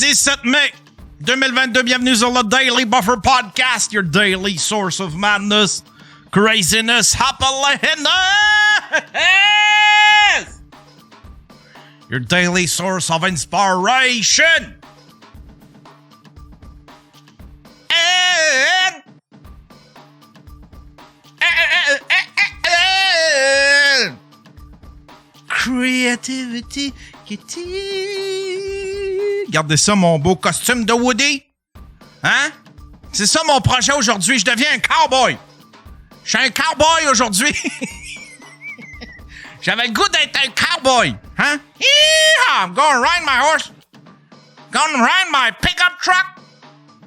17 mai 2022, bienvenue sur le Daily Buffer Podcast, your daily source of madness, craziness, happiness, your daily source of inspiration, and creativity. Regardez ça, mon beau costume de Woody. Hein? C'est ça mon projet aujourd'hui. Je deviens un cowboy. Je suis un cowboy aujourd'hui. J'avais le goût d'être un cowboy. Hein? Yeehaw! I'm gonna ride my horse. Gonna ride my pickup truck.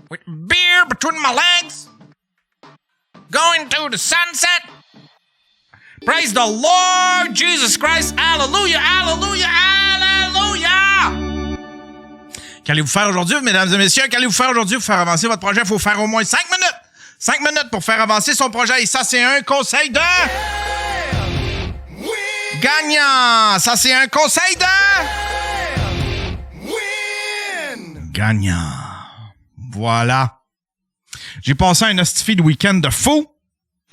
With beer between my legs. Going to the sunset. Praise the Lord Jesus Christ. Hallelujah, hallelujah, hallelujah. Qu'allez-vous faire aujourd'hui, mesdames et messieurs? Qu'allez-vous faire aujourd'hui pour faire avancer votre projet? Il faut faire au moins 5 minutes. 5 minutes pour faire avancer son projet. Et ça, c'est un conseil de... gagnant. Ça, c'est un conseil de... gagnant. Voilà. J'ai passé un hostifie de week-end de fou.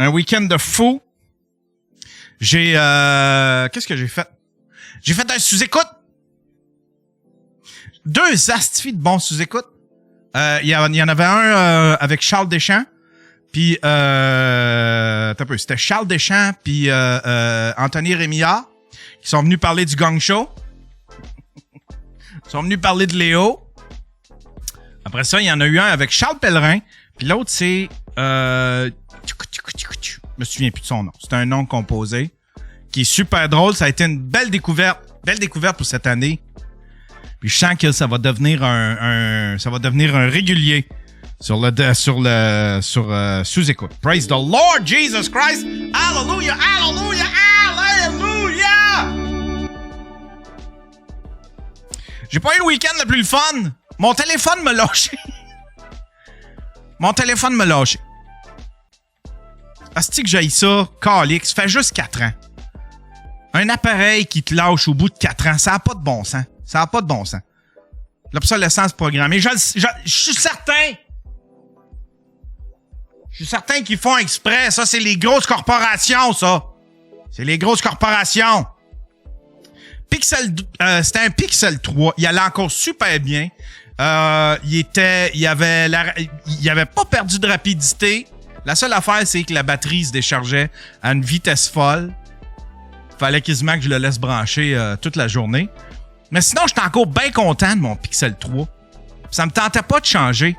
Un week-end de fou. J'ai... qu'est-ce que j'ai fait? J'ai fait un sous-écoute. 2 astifies de bons sous-écoutes. Il y en avait un avec Charles Deschamps. Puis, c'était Charles Deschamps puis Anthony Rémillard qui sont venus parler du Gong Show. Ils sont venus parler de Léo. Après ça, il y en a eu un avec Charles Pellerin. Puis l'autre, c'est... je me souviens plus de son nom. C'est un nom composé qui est super drôle. Ça a été une belle découverte. Belle découverte pour cette année. Puis je sens que ça va devenir un régulier sur sous-écoute. Praise the Lord Jesus Christ. Hallelujah, hallelujah, hallelujah. J'ai pas eu le week-end le plus le fun. Mon téléphone me lâché. Asti que j'haïs ça, calix, ça fait juste 4 ans. Un appareil qui te lâche au bout de 4 ans, ça n'a pas de bon sens. Ça n'a pas de bon sens. L'obsolescence programmée. Je suis certain. Je suis certain qu'ils font exprès. Ça, c'est les grosses corporations, ça. C'est les grosses corporations. C'était un Pixel 3. Il allait encore super bien. Il avait pas perdu de rapidité. La seule affaire, c'est que la batterie se déchargeait à une vitesse folle. Fallait quasiment que je le laisse brancher toute la journée. Mais sinon, j'étais encore bien content de mon Pixel 3. Ça me tentait pas de changer.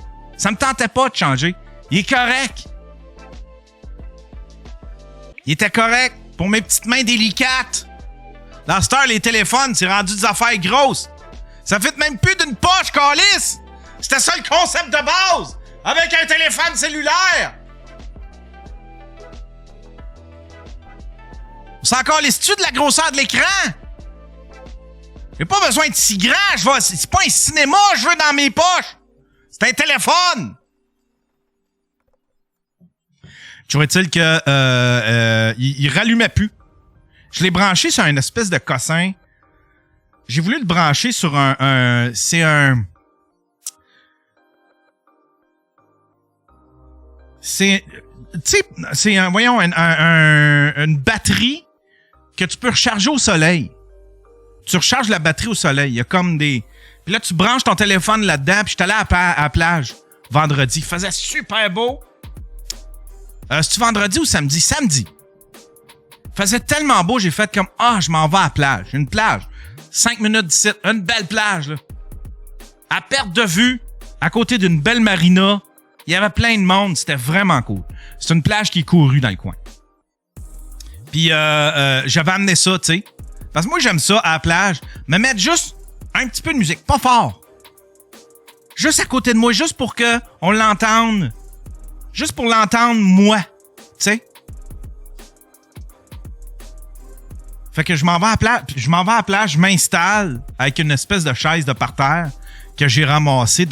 Il est correct. Il était correct pour mes petites mains délicates. Dans cette heure, les téléphones, c'est rendu des affaires grosses. Ça fait même plus d'une poche, câlisse. C'était ça le concept de base. Avec un téléphone cellulaire. On s'en calisse-tu de la grosseur de l'écran? J'ai pas besoin de si grand. C'est pas un cinéma, je veux dans mes poches. C'est un téléphone. Toujours est-il que il rallumait plus. Je l'ai branché sur une espèce de cossin. J'ai voulu le brancher sur c'est une batterie que tu peux recharger au soleil. Tu recharges la batterie au soleil. Il y a comme des... Puis là, tu branches ton téléphone là-dedans. Puis je suis allé à la plage vendredi. Il faisait super beau. C'est-tu vendredi ou samedi? Samedi. Il faisait tellement beau, j'ai fait comme... je m'en vais à la plage. Une plage. 5 minutes d'ici. Une belle plage, là. À perte de vue, à côté d'une belle marina. Il y avait plein de monde. C'était vraiment cool. C'est une plage qui est courue dans le coin. Puis j'avais amené ça, tu sais. Parce que moi, j'aime ça, à la plage, me mettre juste un petit peu de musique, pas fort. Juste à côté de moi, juste pour que on l'entende. Juste pour l'entendre, moi. Tu sais? Fait que je m'en vais à la plage, je m'installe avec une espèce de chaise de parterre que j'ai ramassée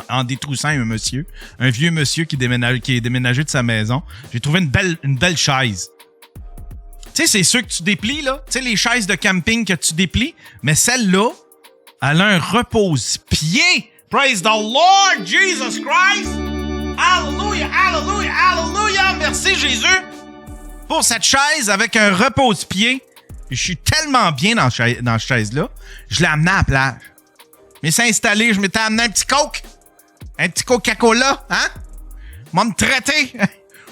en détroussant un vieux monsieur qui est déménagé de sa maison. J'ai trouvé une belle chaise. Tu sais, c'est ceux que tu déplies, là. Tu sais, les chaises de camping que tu déplies. Mais celle-là, Elle a un repose-pied. Praise the Lord Jesus Christ. Hallelujah, hallelujah, hallelujah. Merci Jésus pour cette chaise avec un repose-pied. Je suis tellement bien dans cette chaise-là. Je l'ai amenée à la plage. Mais c'est installé, je m'étais amené un petit Coke. Un petit Coca-Cola, hein? M'a me traiter.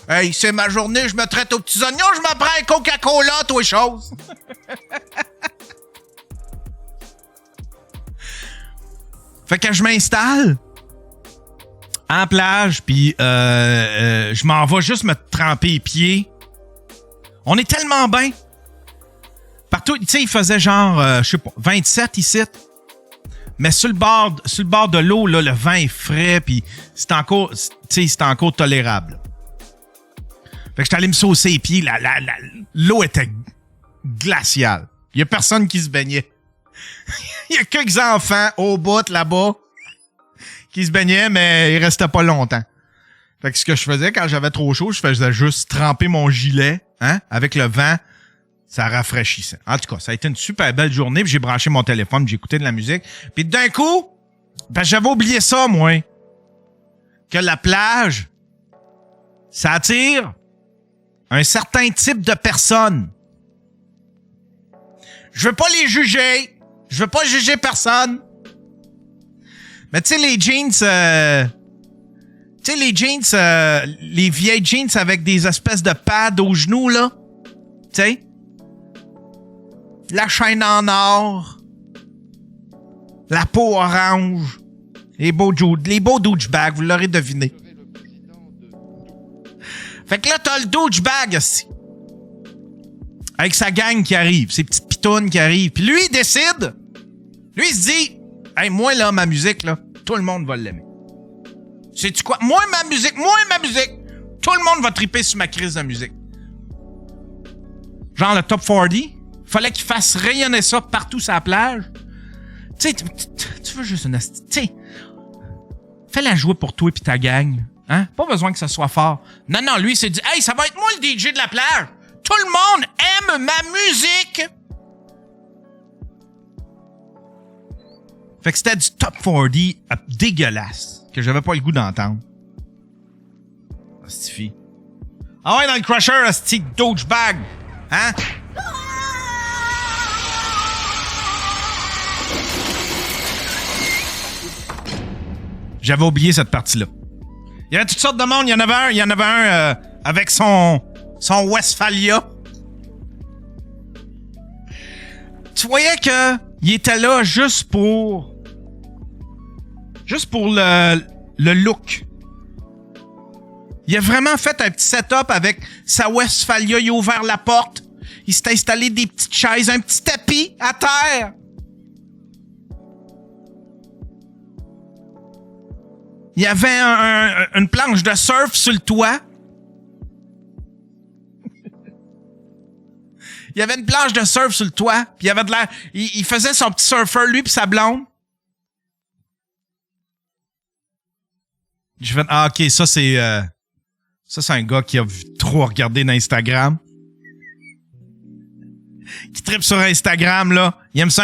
Hey, c'est ma journée, je me traite aux petits oignons, je me prends un Coca-Cola, toi, choses. Fait que je m'installe en plage, puis je m'en vais juste me tremper les pieds. On est tellement bien. Partout, tu sais, il faisait genre, je sais pas, 27 ici. Mais sur le bord de l'eau, là, le vent est frais, puis c'est encore tolérable. Fait que j'étais allé me saucer les pieds. L'eau était glaciale. Il y a personne qui se baignait. Il y a quelques enfants au bout, là-bas, qui se baignaient, mais ils restaient pas longtemps. Fait que ce que je faisais quand j'avais trop chaud, je faisais juste tremper mon gilet, hein, avec le vent. Ça rafraîchissait. En tout cas, ça a été une super belle journée. Puis j'ai branché mon téléphone, puis j'ai écouté de la musique. Puis d'un coup, ben j'avais oublié ça, moi. Que la plage, ça attire un certain type de personnes. Je veux pas les juger. Je veux pas juger personne. Mais tu sais, les jeans... les vieilles jeans avec des espèces de pads aux genoux, là. Tu sais? La chaîne en or. La peau orange. Les beaux douchebags, vous l'aurez deviné. Fait que là, t'as le douchebag aussi. Avec sa gang qui arrive, ses petites pitounes qui arrivent. Puis lui, il décide. Lui, il se dit, hey, moi, là, ma musique, là, tout le monde va l'aimer. Sais-tu quoi? Moi, ma musique. Tout le monde va triper sur ma crise de musique. Genre le top 40. Fallait qu'il fasse rayonner ça partout sur la plage. Tu sais, tu veux juste une... Tu sais, fais-la jouer pour toi et ta gang. Hein? Pas besoin que ça soit fort. Non, lui, il s'est dit, hey, ça va être moi le DJ de la plage. Tout le monde aime ma musique. Fait que c'était du top 40 dégueulasse que j'avais pas le goût d'entendre. Astifi. Ah ouais, dans le crusher, asti douchebag. Hein? J'avais oublié cette partie-là. Il y avait toutes sortes de monde. Il y en avait un avec son Westphalia. Tu voyais que il était là juste pour le look. Il a vraiment fait un petit setup avec sa Westphalia. Il a ouvert la porte. Il s'est installé des petites chaises, un petit tapis à terre. Il y avait une planche de surf sur le toit. Il y avait une planche de surf sur le toit. Puis il avait de l'air... Il faisait son petit surfeur, lui, puis sa blonde. Je fais... Ah, OK, ça, c'est un gars qui a trop regardé d'Instagram. Qui tripe sur Instagram, là. Il aime ça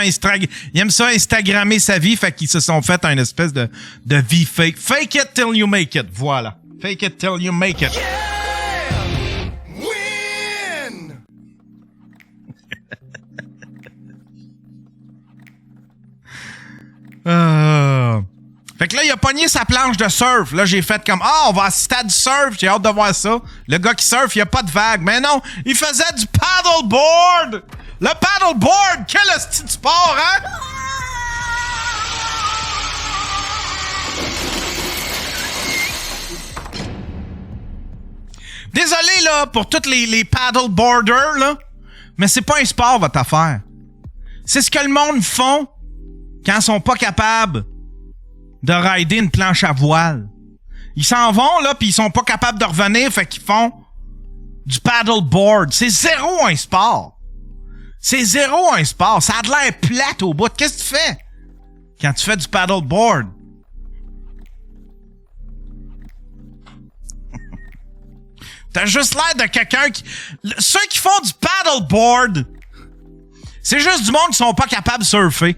Instagrammer sa vie, fait qu'ils se sont fait une espèce de vie fake. Fake it till you make it. Voilà. Fake it till you make it. Yeah! Win! Fait que là, il a pogné sa planche de surf. Là, j'ai fait comme, on va assister à du surf. J'ai hâte de voir ça. Le gars qui surf, il n'y a pas de vague. Mais non, il faisait du paddleboard. Le paddleboard, quel style de sport, hein? Désolé, là, pour tous les paddleboarders, là, mais c'est pas un sport, votre affaire. C'est ce que le monde font quand ils sont pas capables de rider une planche à voile. Ils s'en vont, là, pis ils sont pas capables de revenir, fait qu'ils font du paddleboard. C'est zéro un sport. C'est zéro un sport. Ça a de l'air plate au bout. Qu'est-ce que tu fais quand tu fais du paddleboard? T'as juste l'air de quelqu'un qui... Ceux qui font du paddleboard, c'est juste du monde qui sont pas capables de surfer.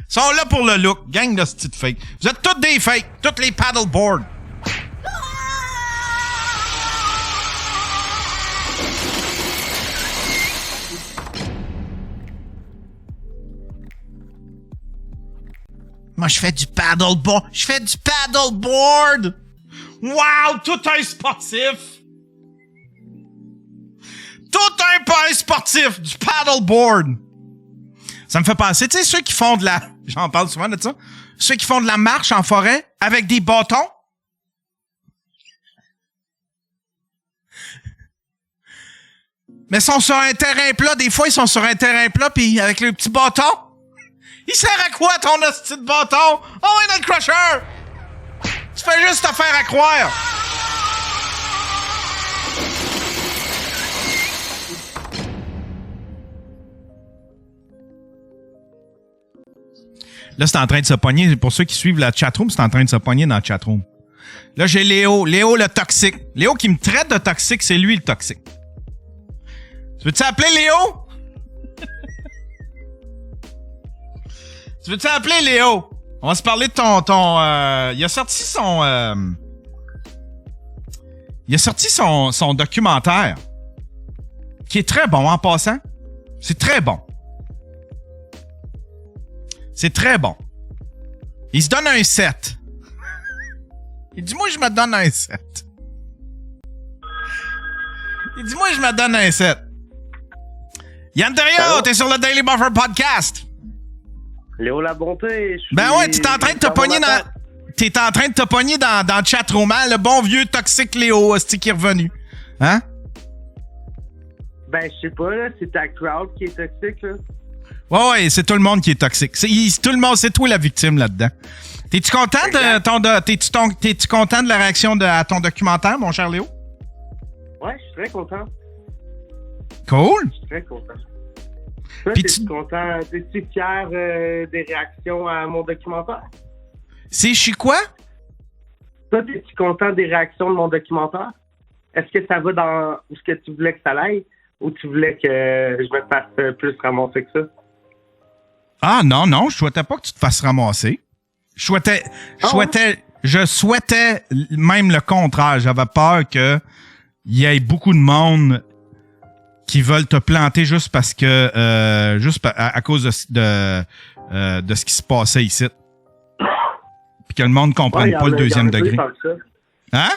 Sont là pour le look. Gang de petite fake. Vous êtes toutes des fakes. Toutes les paddleboards. Moi, je fais du paddleboard. Je fais du paddleboard. Wow, tout un sportif. Tout un pain sportif, du paddleboard. Ça me fait penser, tu sais, ceux qui font de la... J'en parle souvent de ça. Ceux qui font de la marche en forêt avec des bâtons. Mais ils sont sur un terrain plat. Des fois, ils sont sur un terrain plat, puis avec le petit bâton. Il sert à quoi, ton hostie de bâton? Oh, oui, dans le crusher! Tu fais juste te faire à croire. Là, c'est en train de se pogner. Pour ceux qui suivent la chatroom, c'est en train de se pogner dans la chatroom. Là, j'ai Léo. Léo, le toxique. Léo qui me traite de toxique, c'est lui le toxique. Tu veux-tu appeler Léo? Tu veux-tu appeler Léo? On va se parler de ton il a sorti son documentaire. Qui est très bon en passant. C'est très bon. C'est très bon. Il se donne un 7. Il dit, moi, je me donne un 7. Il dit, moi, je me donne un 7. Yann Terriot, t'es sur le Daily Buffer Podcast. Léo La Bonté. Ben ouais, t'es en train de te pogner dans... T'es en train de te pogner dans le chatroom, hein? Le bon vieux toxique Léo, c'est qui est revenu. Hein? Ben, je sais pas, là. C'est ta crowd qui est toxique, là. Ouais, c'est tout le monde qui est toxique. Tout le monde, c'est toi la victime là-dedans. T'es-tu content t'es-tu content de la réaction à ton documentaire, mon cher Léo? Ouais, je suis très content. Cool. Je suis très content. Toi, t'es-tu content? T'es-tu fier des réactions à mon documentaire? C'est chez quoi? Toi, t'es-tu content des réactions de mon documentaire? Est-ce que ça va dans ce que tu voulais que ça aille ou tu voulais que je me fasse plus ramasser que ça? Ah non, je souhaitais pas que tu te fasses ramasser. Je souhaitais même le contraire. J'avais peur que il y ait beaucoup de monde qui veulent te planter juste parce que à cause de ce qui se passait ici. Puis que le monde ne comprenne pas le deuxième degré. Hein?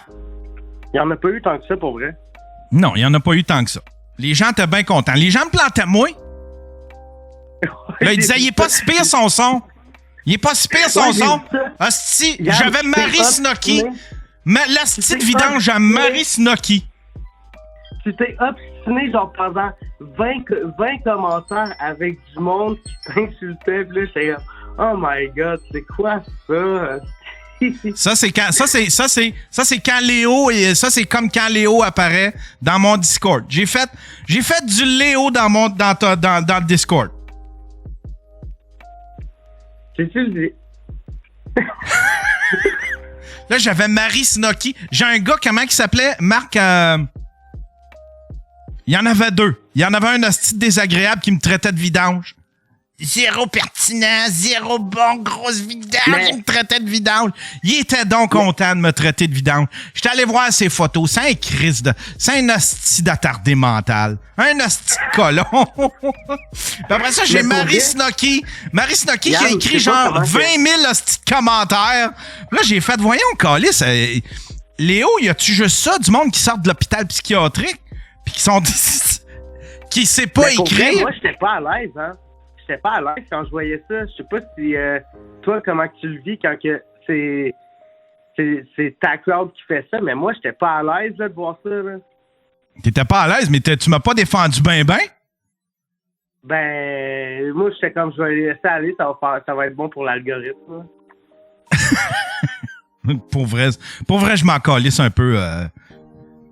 Il n'y en a pas eu tant que ça, pour vrai. Non, il n'y en a pas eu tant que ça. Les gens étaient bien contents. Les gens me plantaient moi. Là, ils disaient, il est pas si pire son son. Il est pas si pire son son. Hostie, j'avais Marie Snocky. La petite vidange à Marie Snocky. Tu t'es obstiné genre pendant 20 commentaires avec du monde qui t'insultait. Puis là, j'étais comme, oh my God, c'est quoi ça? Ça c'est quand Léo et ça c'est comme quand Léo apparaît dans mon Discord. J'ai fait du Léo dans le Discord. C'est-tu le dis? Là, j'avais Marie Snocky. J'ai un gars, comment il s'appelait? Marc... Il y en avait deux. Il y en avait un hostie désagréable qui me traitait de vidange. Zéro pertinent, zéro bon, grosse vidange. Il me traitait de vidange. Il était donc content de me traiter de vidange. J'étais allé voir ses photos. C'est un Christ de... C'est un hostie d'attardé mental. Un hostie de colon. Puis après ça, j'ai Marie Snocky. Marie Snocky qui a écrit genre 20 000 hosties de commentaires. Là, j'ai fait, voyons, calice. Léo, y a-tu juste ça, du monde qui sort de l'hôpital psychiatrique? Puis qui sont... qui sait pas écrire? Moi, j'étais pas à l'aise, hein. J'étais pas à l'aise quand je voyais ça. Je sais pas si toi, comment tu le vis quand que c'est ta crowd qui fait ça, mais moi, j'étais pas à l'aise là, de voir ça. Là. T'étais pas à l'aise, mais tu m'as pas défendu ben? Ben, moi, j'étais comme, je vais laisser aller, ça va être bon pour l'algorithme. Pour vrai, je m'en calisse un peu.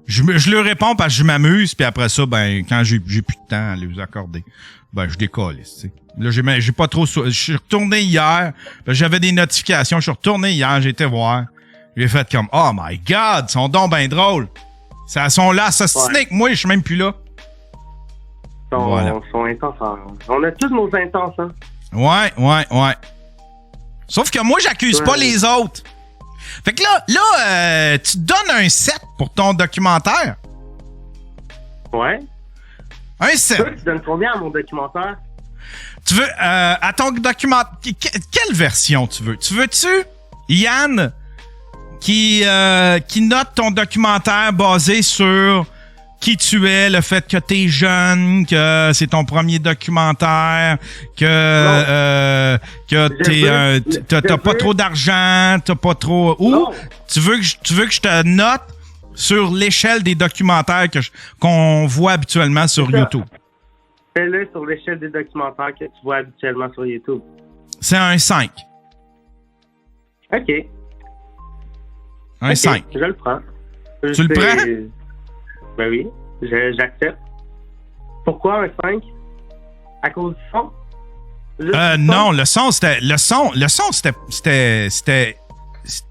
Je lui réponds parce que je m'amuse, puis après ça, ben, quand j'ai plus de temps à les accorder, ben, je décalisse, tu sais. Là, j'ai pas trop... Je suis retourné hier, j'avais des notifications, je suis retourné hier, j'ai été voir. J'ai fait comme, oh my God, ils sont donc ben drôles. Ça sont là, ça snake, moi, je suis même plus là. Ils sont intenses. On a tous nos intenses, hein. Ouais. Sauf que moi, j'accuse pas les autres. Fait que là, tu te donnes un 7 pour ton documentaire. Ouais. Un 7. Toi, tu donnes combien à mon documentaire? Tu veux, à ton documentaire, quelle version tu veux? Tu veux-tu, Yann, qui note ton documentaire basé sur qui tu es, le fait que t'es jeune, que c'est ton premier documentaire, que t'as pas trop d'argent, t'as pas trop... Ou Non. tu veux que je te note sur l'échelle des documentaires qu'on voit habituellement sur C'est ça. YouTube? Fais-le sur l'échelle des documentaires que tu vois habituellement sur YouTube. C'est un 5. OK. Un OK, 5. Je le prends. Tu le prends? Ben oui, j'accepte. Pourquoi un 5? À cause du son? Juste du son? Non, le son,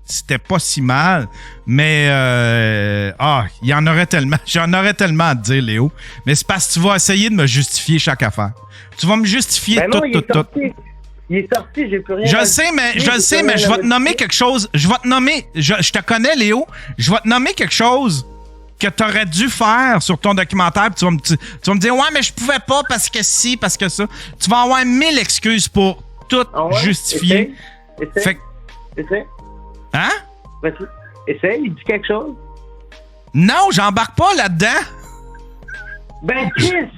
c'était pas si mal, mais il y en aurait tellement. J'en aurais tellement à te dire, Léo. Mais c'est parce que tu vas essayer de me justifier chaque affaire. Tu vas me justifier Ben non, tout. Il est sorti, j'ai plus rien. Je à le sais, mais justifier, je vais te nommer quelque chose. Je te connais, Léo. Je vais te nommer quelque chose que tu aurais dû faire sur ton documentaire. Puis tu vas me dire, ouais, mais je pouvais pas parce que si, parce que ça. Tu vas avoir 1000 excuses pour tout justifier. Essaye. Fait que- Essaye. Hein? Vas-y. Essaye, il dit quelque chose. Non, j'embarque pas là-dedans. Ben, Chris!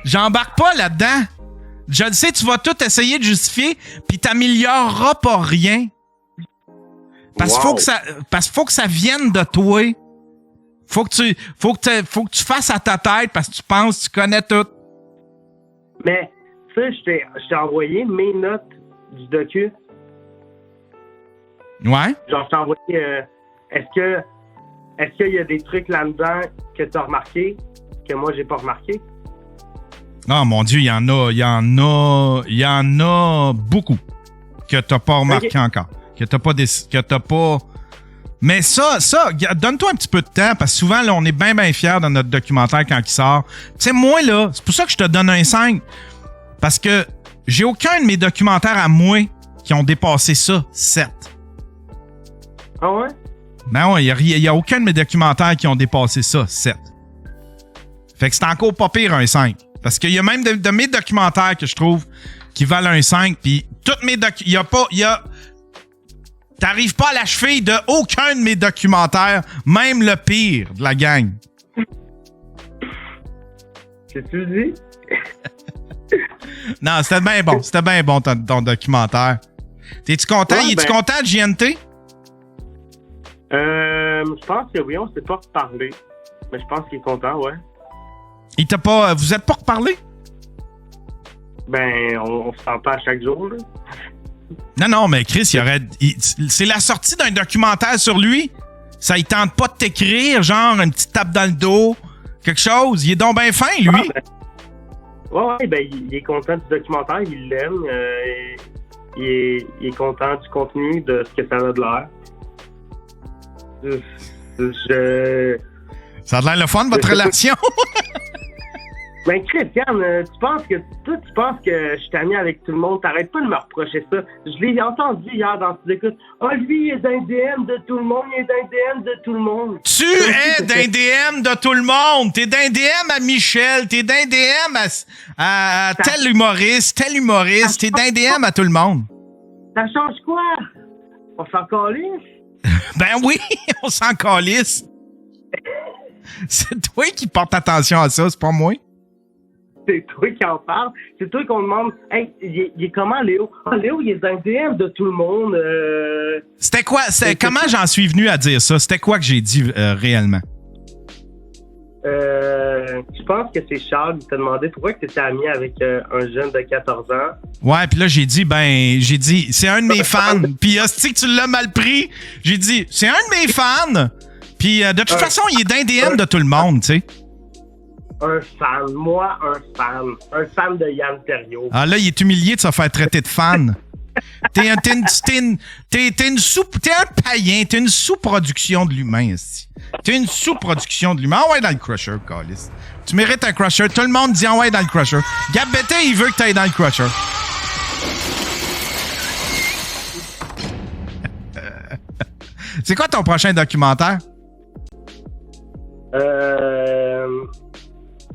J'embarque pas là-dedans. Je le sais, tu vas tout essayer de justifier, puis t'amélioreras pas rien. Parce qu'il faut que ça vienne de toi. Faut que tu fasses à ta tête parce que tu penses que tu connais tout. Mais, ça, je t'ai envoyé mes notes du docu. Ouais. Genre, je t'ai envoyé... Est-ce qu'il y a des trucs là-dedans que tu as remarqué que moi, j'ai pas remarqué? Oh mon Dieu, il y en a beaucoup que t'as pas remarqué encore. Que t'as pas... Mais ça, donne-toi un petit peu de temps, parce que souvent, là, on est bien fiers de notre documentaire quand il sort. Tu sais, moi, là, c'est pour ça que je te donne un 5. Parce que j'ai aucun de mes documentaires à moi qui ont dépassé ça, 7. Ah ouais? Ben ouais, il y a aucun de mes documentaires qui ont dépassé ça, 7. Fait que c'est encore pas pire un 5. Parce qu'il y a même de mes documentaires que je trouve qui valent un 5, puis toutes mes t'arrives pas à la cheville de aucun de mes documentaires, même le pire de la gang. Qu'est-ce que tu dis? Non, c'était bien bon. C'était bien bon ton documentaire. T'es-tu content? Ouais, Es-tu content de JNT? Je pense que oui, on s'est pas reparlé. Mais je pense qu'il est content, ouais. Il t'a pas... Vous êtes pas reparlé? Ben, on se parle pas à chaque jour, là. Non, mais Chris, c'est la sortie d'un documentaire sur lui. Ça, il tente pas de t'écrire, genre, une petite tape dans le dos, quelque chose. Il est donc bien fin, lui. Ah, ben, il est content du documentaire, il l'aime. Il est content du contenu, de ce que ça a de l'air. Ça a l'air le fun, votre relation. Ben, Christiane, tu penses que je suis ami avec tout le monde? T'arrêtes pas de me reprocher ça. Je l'ai entendu hier dans tes écoutes. Ah, lui, il est d'un DM de tout le monde, il est d'un DM de tout le monde. Tu es d'un DM de tout le monde. T'es d'un DM à Michel, t'es d'un DM à tel humoriste, t'es d'un DM à tout le monde. Ça change quoi? On s'en calisse? Ben oui, on s'en calisse. C'est toi qui portes attention à ça, c'est pas moi. C'est toi qui en parles. C'est toi qu'on demande, hey, il est comment, Léo? Ah, Léo, il est dans le DM de tout le monde. C'était quoi? Comment j'en suis venu à dire ça? C'était quoi que j'ai dit réellement? Je pense que c'est Charles qui t'a demandé pourquoi tu étais ami avec un jeune de 14 ans. Ouais, puis là, j'ai dit, c'est un de mes fans. Puis hostie que tu l'as mal pris. J'ai dit, c'est un de mes fans. Puis de toute façon, il est d'un DM de tout le monde, tu sais. Un fan. Moi, un fan. Un fan de Yann Terriot. Ah là, il est humilié de se faire traiter de fan. T'es un païen, t'es une sous-production de l'humain, esti. T'es une sous-production de l'humain. Ah ouais, dans le crusher, câlisse. Tu mérites un crusher. Tout le monde dit ah ouais dans le crusher. Gab Bété, il veut que t'ailles dans le crusher. C'est quoi ton prochain documentaire? Je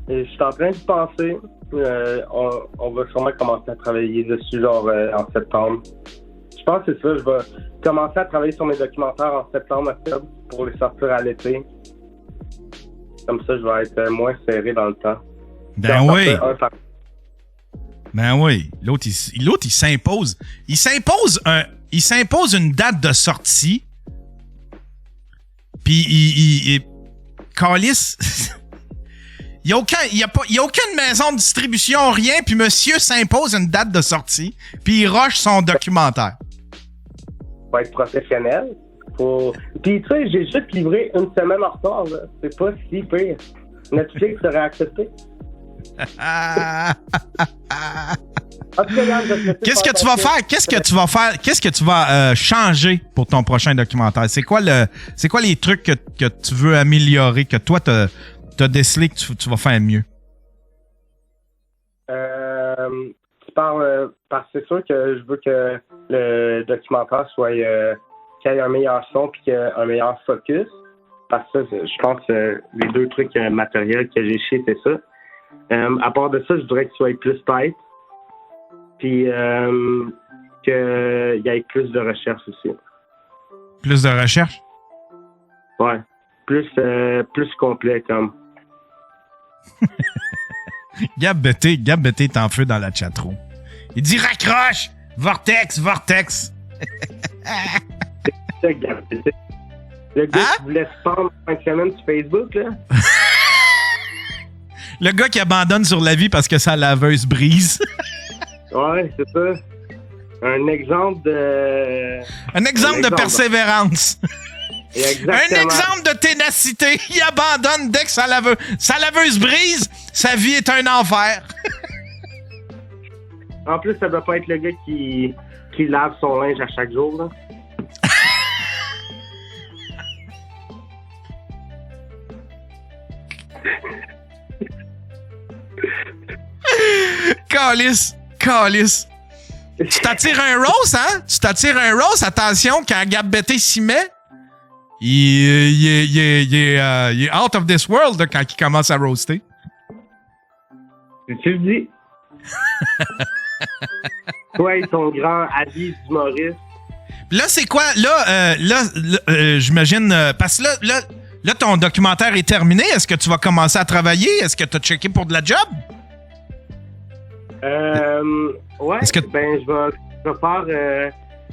suis en train de penser. On va sûrement commencer à travailler dessus genre en septembre. Je pense que c'est ça. Je vais commencer à travailler sur mes documentaires en septembre, octobre pour les sortir à l'été. Comme ça, je vais être moins serré dans le temps. Ben oui. Ben oui. L'autre, il s'impose. Il s'impose une date de sortie. Puis il calisse. Il n'y a aucune maison de distribution, rien, puis monsieur s'impose une date de sortie, puis il rush son documentaire. Faut être professionnel. Puis tu sais, j'ai juste livré une semaine en retard, là. C'est pas si pire. Netflix serait accepté. Qu'est-ce que tu vas faire? Qu'est-ce que tu vas changer pour ton prochain documentaire? C'est quoi les trucs que tu veux améliorer, que toi t'as décelé que tu vas faire mieux? Tu parles parce que c'est sûr que je veux que le documentaire soit qu'il y ait un meilleur son puis qu'il y ait un meilleur focus. Parce que je pense que les deux trucs matériels que j'ai chiés, c'est ça. À part de ça, je dirais qu'il soit plus tight. Puis qu'il y ait plus de recherche aussi. Plus de recherche? Ouais. Plus complet comme. Gab Bété est en feu dans la chatroom. Il dit raccroche! Vortex! C'est Gab Bété. Le gars qui voulait se pendre en 5 semaines sur Facebook, là. Le gars qui abandonne sur la vie parce que sa laveuse brise. Ouais, c'est ça. Un exemple de... Un exemple de persévérance. Exactement. Un exemple de ténacité. Il abandonne dès que sa laveuse brise, sa vie est un enfer. En plus, ça doit pas être le gars qui lave son linge à chaque jour, là. Calice. Tu t'attires un roast, hein? Tu t'attires un roast. Attention, quand Gab Bété s'y met, il est out of this world là, quand il commence à roaster. Tu le dis. Toi, ils sont grands avis d'humoriste. Là, c'est quoi? Là, j'imagine... parce que là, ton documentaire est terminé. Est-ce que tu vas commencer à travailler? Est-ce que tu as checké pour de la job? Ouais. Est-ce que... Ben, je vais faire...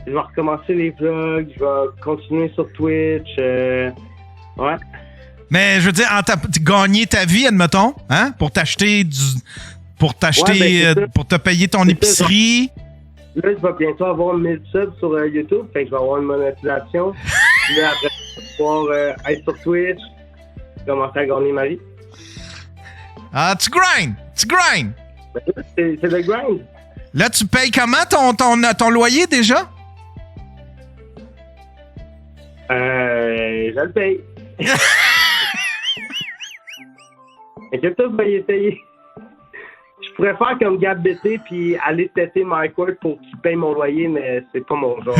je vais recommencer les vlogs. Je vais continuer sur Twitch. Ouais. Mais je veux dire, gagner ta vie, admettons, hein? Pour t'acheter pour te payer ton épicerie. Là, je vais bientôt avoir 1000 subs sur YouTube, fait que je vais avoir une monétisation. Puis là, après, je vais pouvoir être sur Twitch, commencer à gagner ma vie. Ah, tu grind! Ben, c'est le grind. Là, tu payes comment ton loyer déjà? Je le paye. Inquiète-toi, je vais y essayer. Je pourrais faire comme Gab Bété puis aller têter Mike Ward pour qu'il paye mon loyer, mais c'est pas mon genre.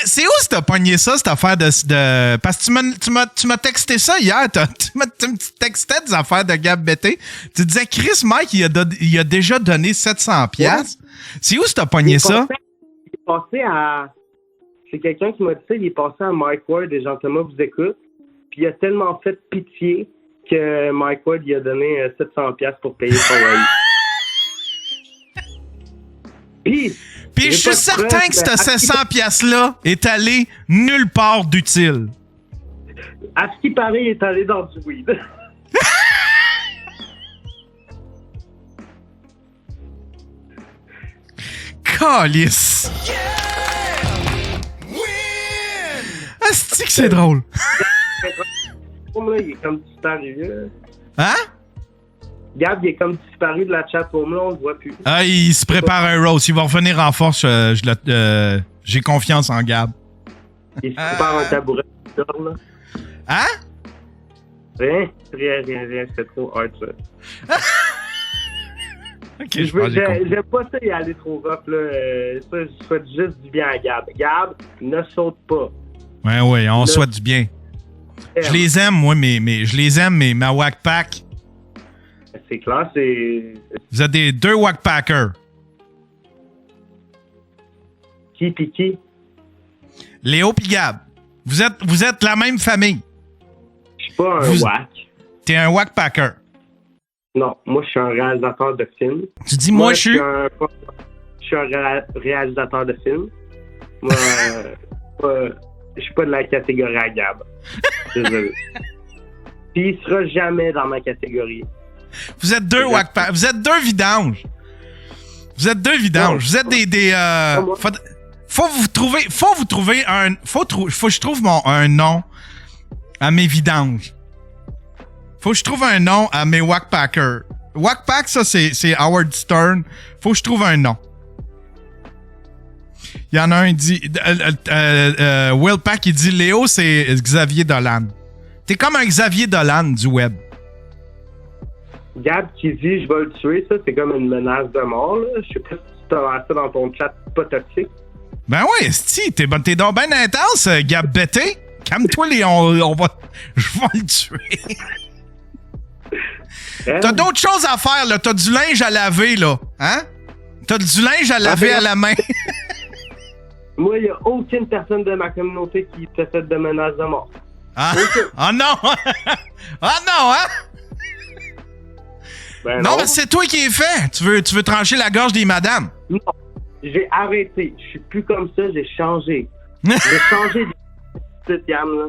C'est où t'as pogné ça, cette affaire de... Parce que tu m'as texté ça hier. Tu m'as texté des affaires de Gab Bété. Tu disais, Chris, Mike, il a déjà donné 700$. Ouais. C'est où t'as pogné ça? Il est passé à... C'est quelqu'un qui m'a dit ça. Il est passé à Mike Ward et Jean-Thomas vous écoute. Puis il a tellement fait pitié que Mike Ward il a donné 700$ pour payer son loyer. Puis je suis certain que ce 700$-là est allé nulle part d'utile. À ce qui paraît, il est allé dans du weed. Calice! Asti que c'est drôle! Là, il est comme disparu. Hein? Gab, il est comme disparu de la chatroom, là, on le voit plus. Ah, il se prépare un roast. Il va revenir en force. J'ai confiance en Gab. Il se prépare un tabouret. Là. Hein? Rien. C'est trop hard, ça. Ok, je pense que j'ai compris. J'aime pas ça y aller trop rough, là. Ça, je souhaite juste du bien à Gab. Gab, ne saute pas. Ouais, on Là, souhaite du bien. Je les aime, moi, je les aime, mais ma Wack Pack. C'est clair, c'est... Vous êtes des 2 Wack Packers. Qui pis qui? Léo pis Gab. Vous êtes la même famille. Je suis pas un wack. T'es un Wack Packer. Non, moi, je suis un réalisateur de films. Tu dis, moi, je suis... Je suis un réalisateur de films. Moi, je suis pas de la catégorie à Gab. Désolé. Puis il sera jamais dans ma catégorie. Vous êtes 2 Wack Packers. Vous êtes 2 vidanges. Vous êtes 2 vidanges. Vous êtes des faut vous trouver un... Faut que je trouve un nom à mes vidanges. Faut que je trouve un nom à mes Wack Packers. Wack Pack, ça, c'est Howard Stern. Faut que je trouve un nom. Il y en a un, il dit... Will Pack, il dit Léo, c'est Xavier Dolan. T'es comme un Xavier Dolan du web. Gab qui dit je vais le tuer, ça, c'est comme une menace de mort, là. Je sais pas si tu as ça dans ton chat pas toxique. Ben oui, esti, t'es donc ben intense, Gab Bété. Calme-toi, on va... Je vais le tuer. T'as d'autres choses à faire, là. T'as du linge à laver, là. Hein? T'as du linge à laver à la main. Moi, il n'y a aucune personne de ma communauté qui te fait de menaces de mort. Ah, oh non! Ah non, hein? Ben non, mais c'est toi qui es fait. Tu veux trancher la gorge des madames. Non. J'ai arrêté. Je suis plus comme ça. J'ai changé. J'ai changé de petite gamme, là.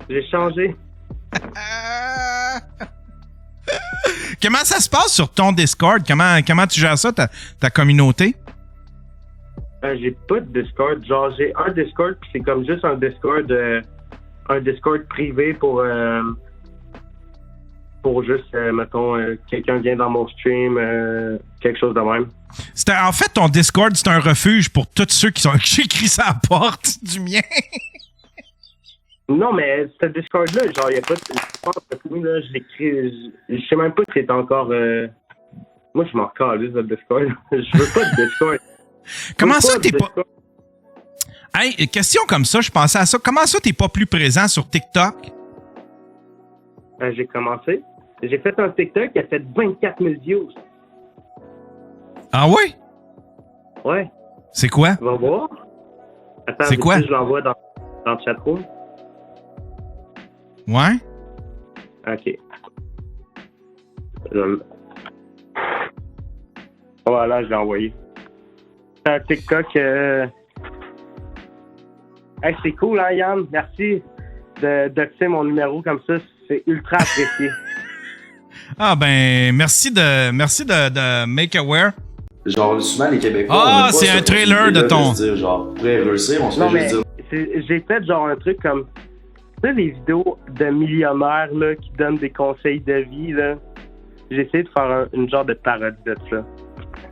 J'ai changé. Comment ça se passe sur ton Discord? Comment tu gères ça, ta communauté? J'ai pas de Discord. Genre, j'ai un Discord, puis c'est comme juste un Discord privé pour juste, mettons, quelqu'un vient dans mon stream, quelque chose de même. En fait, ton Discord, c'est un refuge pour tous ceux qui écrit ça à la porte du mien. Non, mais ce Discord-là, genre, il n'y a pas de... Là, je l'écris... Je sais même pas si c'est encore... Moi, je m'en calisse de Discord. Je veux pas de Discord. Comment ça, t'es pas... Hey, question comme ça, je pensais à ça. Comment ça, t'es pas plus présent sur TikTok? J'ai commencé. J'ai fait un TikTok qui a fait 24 000 views. Ah oui? Ouais. C'est quoi? Tu vas voir. Attends, c'est quoi? Je l'envoie dans le chatroom. Ouais? OK. Voilà, je l'ai envoyé. C'est un TikTok... Hey, c'est cool, hein, Yann? Merci de doxer mon numéro comme ça. C'est ultra apprécié. Ah, ben, merci de make aware. Genre, souvent, les Québécois... Ah, c'est un trailer de ton... Dire, genre, pourrait réussir, on se non, fait juste mais dire... j'ai fait genre un truc comme... Tu sais, les vidéos de millionnaires, là, qui donnent des conseils de vie, là. J'ai essayé de faire une genre de parodie de ça.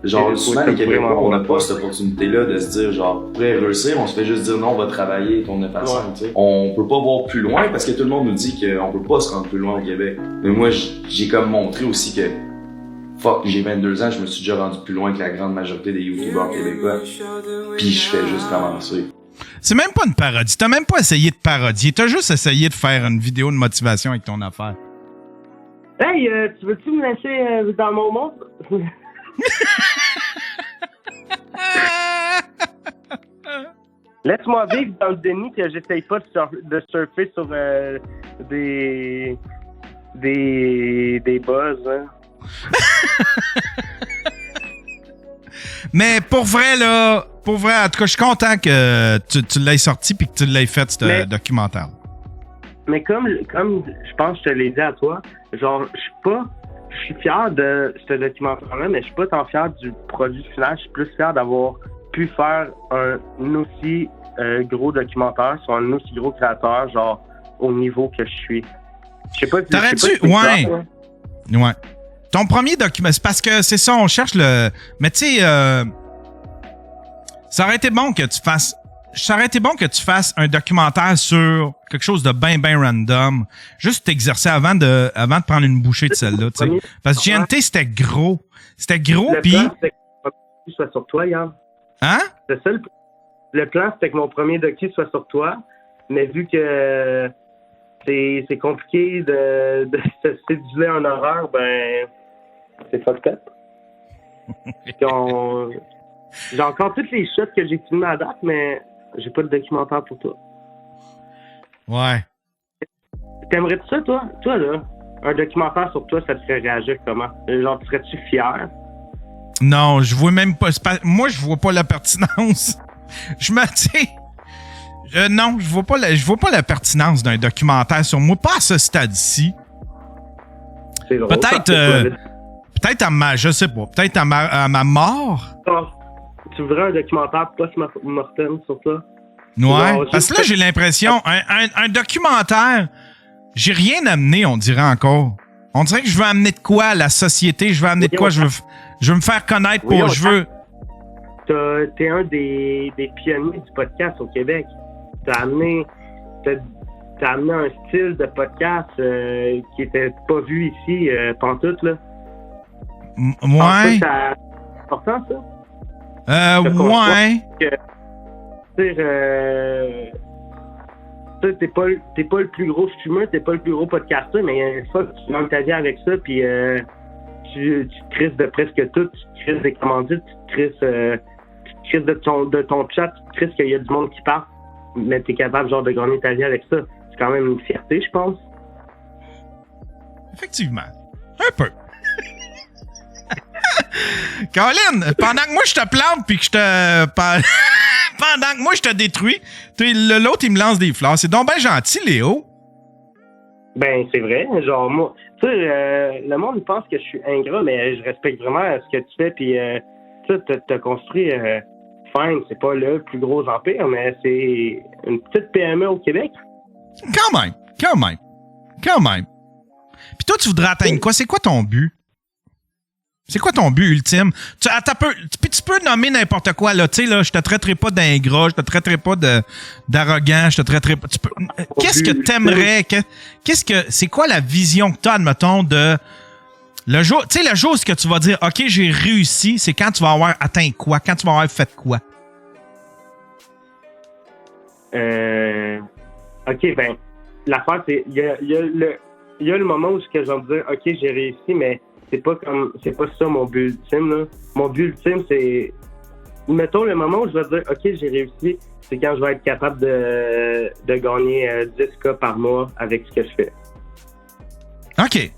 Genre, souvent, les Québécois, on n'a pas cette opportunité-là de se dire, genre, pourrait réussir, on se fait juste dire, non, on va travailler, ton de façon, tu sais. On peut pas voir plus loin parce que tout le monde nous dit qu'on peut pas se rendre plus loin au Québec. Mais moi, j'ai comme montré aussi que, fuck, j'ai 22 ans, je me suis déjà rendu plus loin que la grande majorité des youtubeurs québécois. Puis je fais juste commencer. C'est même pas une parodie. T'as même pas essayé de parodier. T'as juste essayé de faire une vidéo de motivation avec ton affaire. Hey, tu veux-tu me laisser dans mon monde? Laisse-moi vivre dans le déni que j'essaye pas de surfer sur des buzz. Hein. Mais pour vrai, en tout cas, je suis content que tu l'aies sorti puis que tu l'aies fait, ce documentaire. Mais comme je pense que je te l'ai dit à toi, genre, je suis fier de ce documentaire-là, mais je suis pas tant fier du produit final. Je suis plus fier d'avoir pu faire un aussi gros documentaire sur un aussi gros créateur, genre, au niveau que je suis. Je sais pas si... T'aurais-tu... Ouais. Ton premier document, c'est parce que c'est ça, on cherche le... Mais tu sais, ça aurait été bon que tu fasses un documentaire sur quelque chose de bien random. Juste t'exercer avant de prendre une bouchée de celle-là, tu sais. Parce que GNT, c'était gros. C'était gros, Le puis... plan, c'était que mon docu soit sur toi, Yann. Hein? C'est ça, le plan, c'était que mon premier docu soit sur toi, mais vu que c'est compliqué de se séduire en horreur, ben, c'est fucked up. J'ai encore toutes les shots que j'ai filmées à date, mais j'ai pas de documentaire pour toi. Ouais. T'aimerais ça, toi? Toi, là, un documentaire sur toi, ça te ferait réagir comment? Genre, serais-tu fier? Non, je vois même pas... Moi, je vois pas la pertinence. Je me dis... non, je vois pas la pertinence d'un documentaire sur moi. Pas à ce stade-ci. C'est drôle. Peut-être à ma... Je sais pas. Peut-être à ma mort. Tu voudrais un documentaire post-mortem sur toi? Ouais. Parce que là, j'ai l'impression... Un documentaire... J'ai rien amené, on dirait encore. On dirait que je veux amener de quoi à la société. Je veux amener de quoi. Je veux me faire connaître pour... Je veux... T'es un des pionniers du podcast au Québec. T'as amené un style de podcast qui était pas vu ici pantoute, là. Ouais. C'est important, ça? Ouais. T'es pas le plus gros fumeur, t'es pas le plus gros podcasteur, mais il y a une fois que tu gagnes ta vie avec ça, puis tu te crises de presque tout, tu te crises des commandites, tu te crises de ton chat, tu te crises qu'il y a du monde qui part, mais t'es capable genre de gagner ta vie avec ça. C'est quand même une fierté, je pense. Effectivement. Un peu. Colin, pendant que moi je te plante puis que je te... pendant que moi je te détruis, l'autre il me lance des fleurs. C'est donc bien gentil, Léo. Ben, c'est vrai. Genre, moi, tu sais, le monde pense que je suis ingrat, mais je respecte vraiment ce que tu fais. Puis, tu t'as construit Fine. C'est pas le plus gros empire, mais c'est une petite PME au Québec. Quand même. Puis toi, tu voudrais atteindre quoi? C'est quoi ton but? C'est quoi ton but ultime? Tu peux nommer n'importe quoi, là. Tu sais, là, je te traiterai pas d'ingrat, je te traiterai pas d'arrogant, je te traiterai pas... Qu'est-ce que t'aimerais? C'est quoi la vision que t'as, admettons, de... Le jour où que tu vas dire, OK, j'ai réussi, c'est quand tu vas avoir atteint quoi? Quand tu vas avoir fait quoi? OK, ben, l'affaire, c'est... Il y a le moment où je vais me dire, OK, j'ai réussi, mais c'est pas ça mon but ultime, là. Mon but ultime, c'est... Mettons, le moment où je vais dire, OK, j'ai réussi, c'est quand je vais être capable de gagner 10K par mois avec ce que je fais. OK.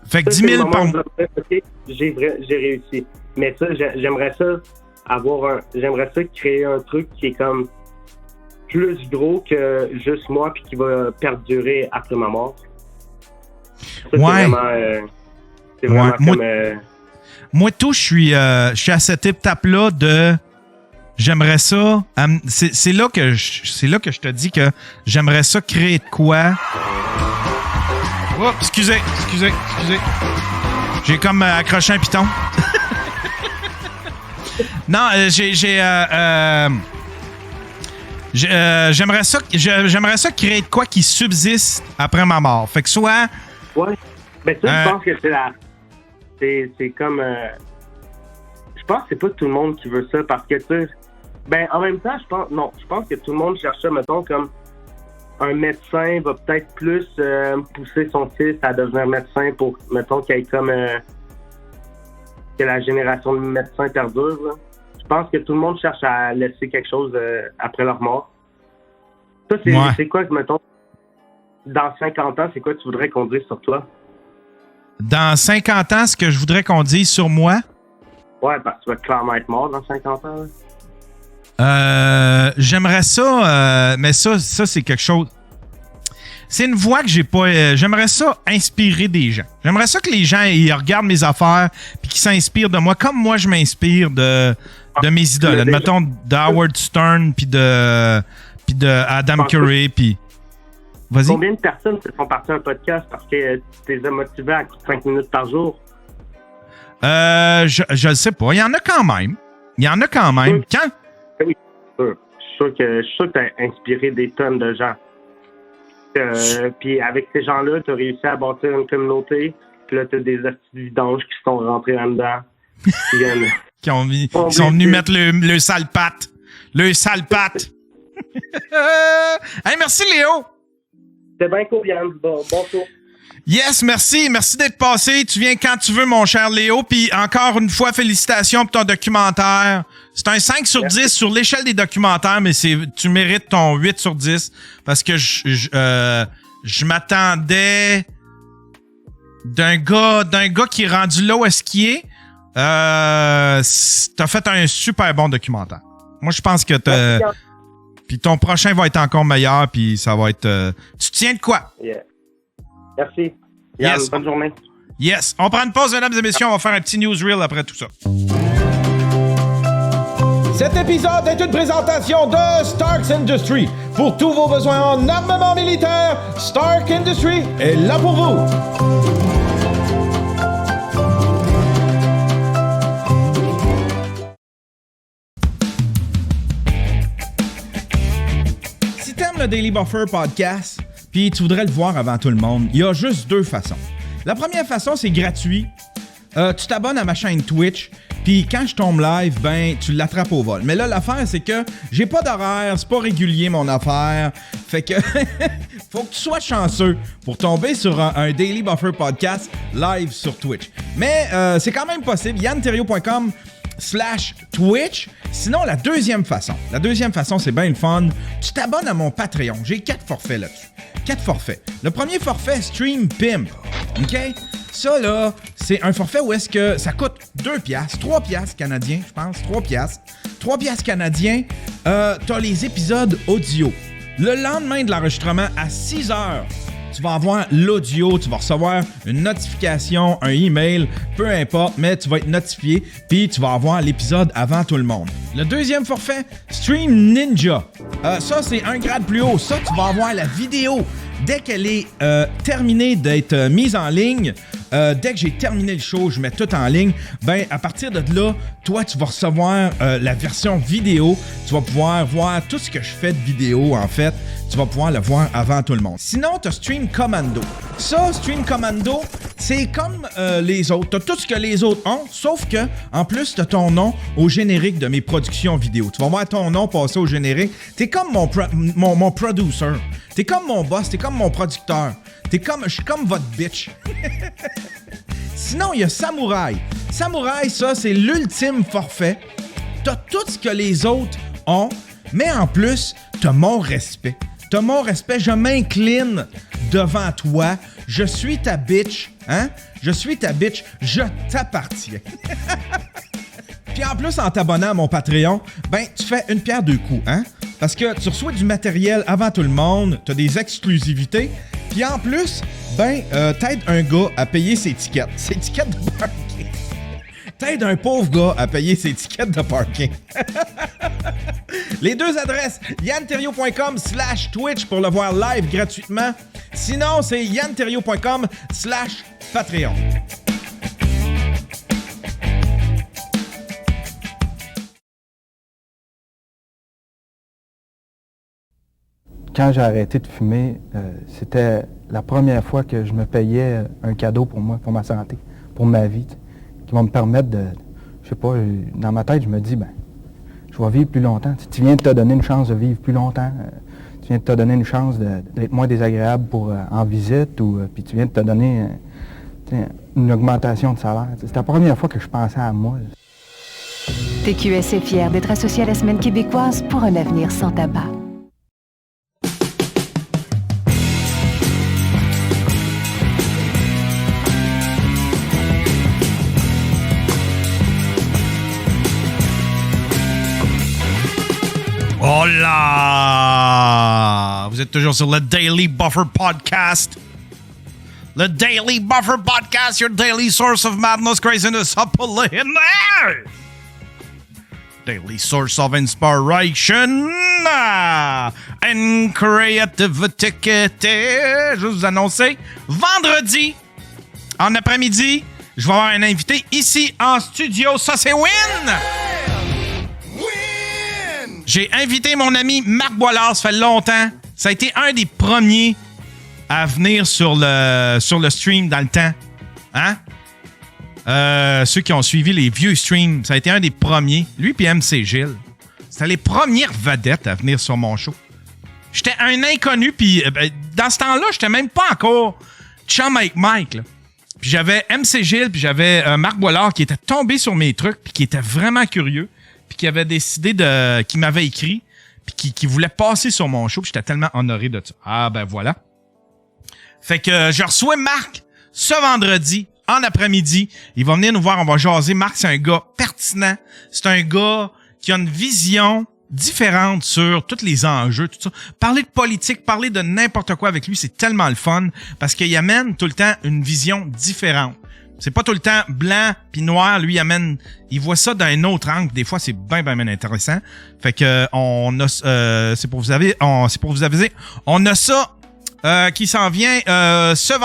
Fait que ça, 10 000 par mois. OK, j'ai réussi. Mais ça, j'aimerais ça créer un truc qui est comme plus gros que juste moi puis qui va perdurer après ma mort. Ça, ouais. C'est vraiment comme... Moi, tout, je suis à cette étape-là de... J'aimerais ça... C'est là que je te dis que j'aimerais ça créer de quoi... Oh, excusez. J'ai comme accroché un piton. Non, j'aimerais ça créer de quoi qui subsiste après ma mort. Fait que soit... Ouais. Ben ça, je pense que c'est comme... je pense que c'est pas tout le monde qui veut ça parce que, tu sais... Ben, en même temps, je pense que tout le monde cherche ça, mettons, comme... Un médecin va peut-être plus pousser son fils à devenir médecin pour, mettons, qu'il y ait comme que la génération de médecins perdure. Là. Je pense que tout le monde cherche à laisser quelque chose après leur mort. Ça, c'est quoi, mettons, dans 50 ans, c'est quoi tu voudrais qu'on dise sur toi? Dans 50 ans, ce que je voudrais qu'on dise sur moi? Ouais, parce que tu vas clairement être mort dans 50 ans. Là. J'aimerais ça, mais ça c'est quelque chose. C'est une voie que j'ai pas. J'aimerais ça inspirer des gens. J'aimerais ça que les gens ils regardent mes affaires puis qu'ils s'inspirent de moi, comme moi je m'inspire de mes idoles. Admettons d'Howard Stern puis de Adam Curry puis. Vas-y. Combien de personnes se font partir un podcast parce que tu les as motivés à 5 minutes par jour? Je le sais pas. Il y en a quand même. Quand? Oui, je suis sûr que tu as inspiré des tonnes de gens. Puis avec ces gens-là, tu as réussi à bâtir une communauté. Puis là, tu as des vidanges qui sont rentrés là-dedans. Qui sont venus mettre le sale patte. Le sale patte. Hey, merci Léo. C'était bien cool, Yann. Bon tour. Yes, merci. Merci d'être passé. Tu viens quand tu veux, mon cher Léo. Puis encore une fois, félicitations pour ton documentaire. C'est un 5 sur 10 sur l'échelle des documentaires, mais tu mérites ton 8 sur 10 parce que je m'attendais d'un gars qui est rendu là où est-ce qu'il est. T'as fait un super bon documentaire. Moi, je pense que puis ton prochain va être encore meilleur, puis ça va être... tu tiens de quoi? Yeah. Merci. Yes. Bonne journée. Yes. On prend une pause, mesdames et messieurs. On va faire un petit newsreel après tout ça. Cet épisode est une présentation de Stark Industries. Pour tous vos besoins en armement militaire, Stark Industries est là pour vous. Si t'aimes le Daily Buffer podcast, puis tu voudrais le voir avant tout le monde, il y a juste 2 façons. La première façon, c'est gratuit. Tu t'abonnes à ma chaîne Twitch, puis quand je tombe live, ben, tu l'attrapes au vol. Mais là, l'affaire, c'est que j'ai pas d'horaire, c'est pas régulier mon affaire. Fait que faut que tu sois chanceux pour tomber sur un Daily Buffer podcast live sur Twitch. Mais c'est quand même possible. yanterrio.com/Twitch. Sinon, la deuxième façon, c'est bien le fun. Tu t'abonnes à mon Patreon. J'ai 4 forfaits là-dessus. 4 forfaits. Le premier forfait, Stream Pimp. OK? Ça, là, c'est un forfait où est-ce que ça coûte 2 piastres, 3 piastres canadiens, je pense, 3 piastres. 3 piastres canadiens, t'as les épisodes audio. Le lendemain de l'enregistrement, à 6 heures, tu vas avoir l'audio, tu vas recevoir une notification, un email, peu importe, mais tu vas être notifié, puis tu vas avoir l'épisode avant tout le monde. Le deuxième forfait, Stream Ninja. Ça, c'est un grade plus haut. Ça, tu vas avoir la vidéo. Dès qu'elle est terminée d'être mise en ligne, dès que j'ai terminé le show, je mets tout en ligne, ben à partir de là, toi, tu vas recevoir la version vidéo. Tu vas pouvoir voir tout ce que je fais de vidéo, en fait. Tu vas pouvoir le voir avant tout le monde. Sinon, tu as Stream Commando. Ça, Stream Commando, c'est comme les autres. Tu as tout ce que les autres ont, sauf que, en plus, tu as ton nom au générique de mes productions vidéo. Tu vas voir ton nom passer au générique. Tu es comme mon producer. T'es comme mon boss, t'es comme mon producteur. Je suis comme votre bitch. Sinon, il y a Samouraï. Samouraï, ça, c'est l'ultime forfait. T'as tout ce que les autres ont, mais en plus, t'as mon respect. T'as mon respect, je m'incline devant toi. Je suis ta bitch, hein? Je suis ta bitch, je t'appartiens. Puis en plus, en t'abonnant à mon Patreon, ben, tu fais une pierre deux coups, hein? Parce que tu reçois du matériel avant tout le monde, t'as des exclusivités, puis en plus, ben, t'aides un gars à payer ses tickets de parking. T'aides un pauvre gars à payer ses tickets de parking. Les 2 adresses, yanterrio.com/Twitch pour le voir live gratuitement. Sinon, c'est yanterrio.com/Patreon. Quand j'ai arrêté de fumer, c'était la première fois que je me payais un cadeau pour moi, pour ma santé, pour ma vie, qui va me permettre de, je sais pas, dans ma tête, je me dis, ben, je vais vivre plus longtemps. Tu viens de te donner une chance de vivre plus longtemps. Tu viens de te donner une chance d'être moins désagréable en visite, puis tu viens de te donner une augmentation de salaire. C'est la première fois que je pensais à moi. TQS est fier d'être associé à la Semaine québécoise pour un avenir sans tabac. Hola! Vous êtes toujours sur le Daily Buffer Podcast. Le Daily Buffer Podcast, your daily source of madness, craziness, daily source of inspiration and creativity. Je vais vous annoncer, vendredi, en après-midi, je vais avoir un invité ici en studio. Ça, c'est Win! J'ai invité mon ami Marc Boilard, ça fait longtemps. Ça a été un des premiers à venir sur le stream dans le temps. Hein? Ceux qui ont suivi les vieux streams, ça a été un des premiers. Lui puis MC Gilles. C'était les premières vedettes à venir sur mon show. J'étais un inconnu, puis dans ce temps-là, j'étais même pas encore chum avec Mike, là. Puis j'avais MC Gilles, puis j'avais Marc Boilard qui était tombé sur mes trucs, puis qui était vraiment curieux, puis qui avait décidé qui m'avait écrit, puis qui voulait passer sur mon show, puis j'étais tellement honoré de ça. Ah ben voilà. Fait que je reçois Marc ce vendredi, en après-midi. Il va venir nous voir, on va jaser. Marc, c'est un gars pertinent. C'est un gars qui a une vision différente sur tous les enjeux, tout ça. Parler de politique, parler de n'importe quoi avec lui, c'est tellement le fun parce qu'il amène tout le temps une vision différente. C'est pas tout le temps blanc puis noir. Lui, il voit ça d'un autre angle. Des fois, c'est bien intéressant. Fait que c'est pour vous aviser, on a ça qui s'en vient ce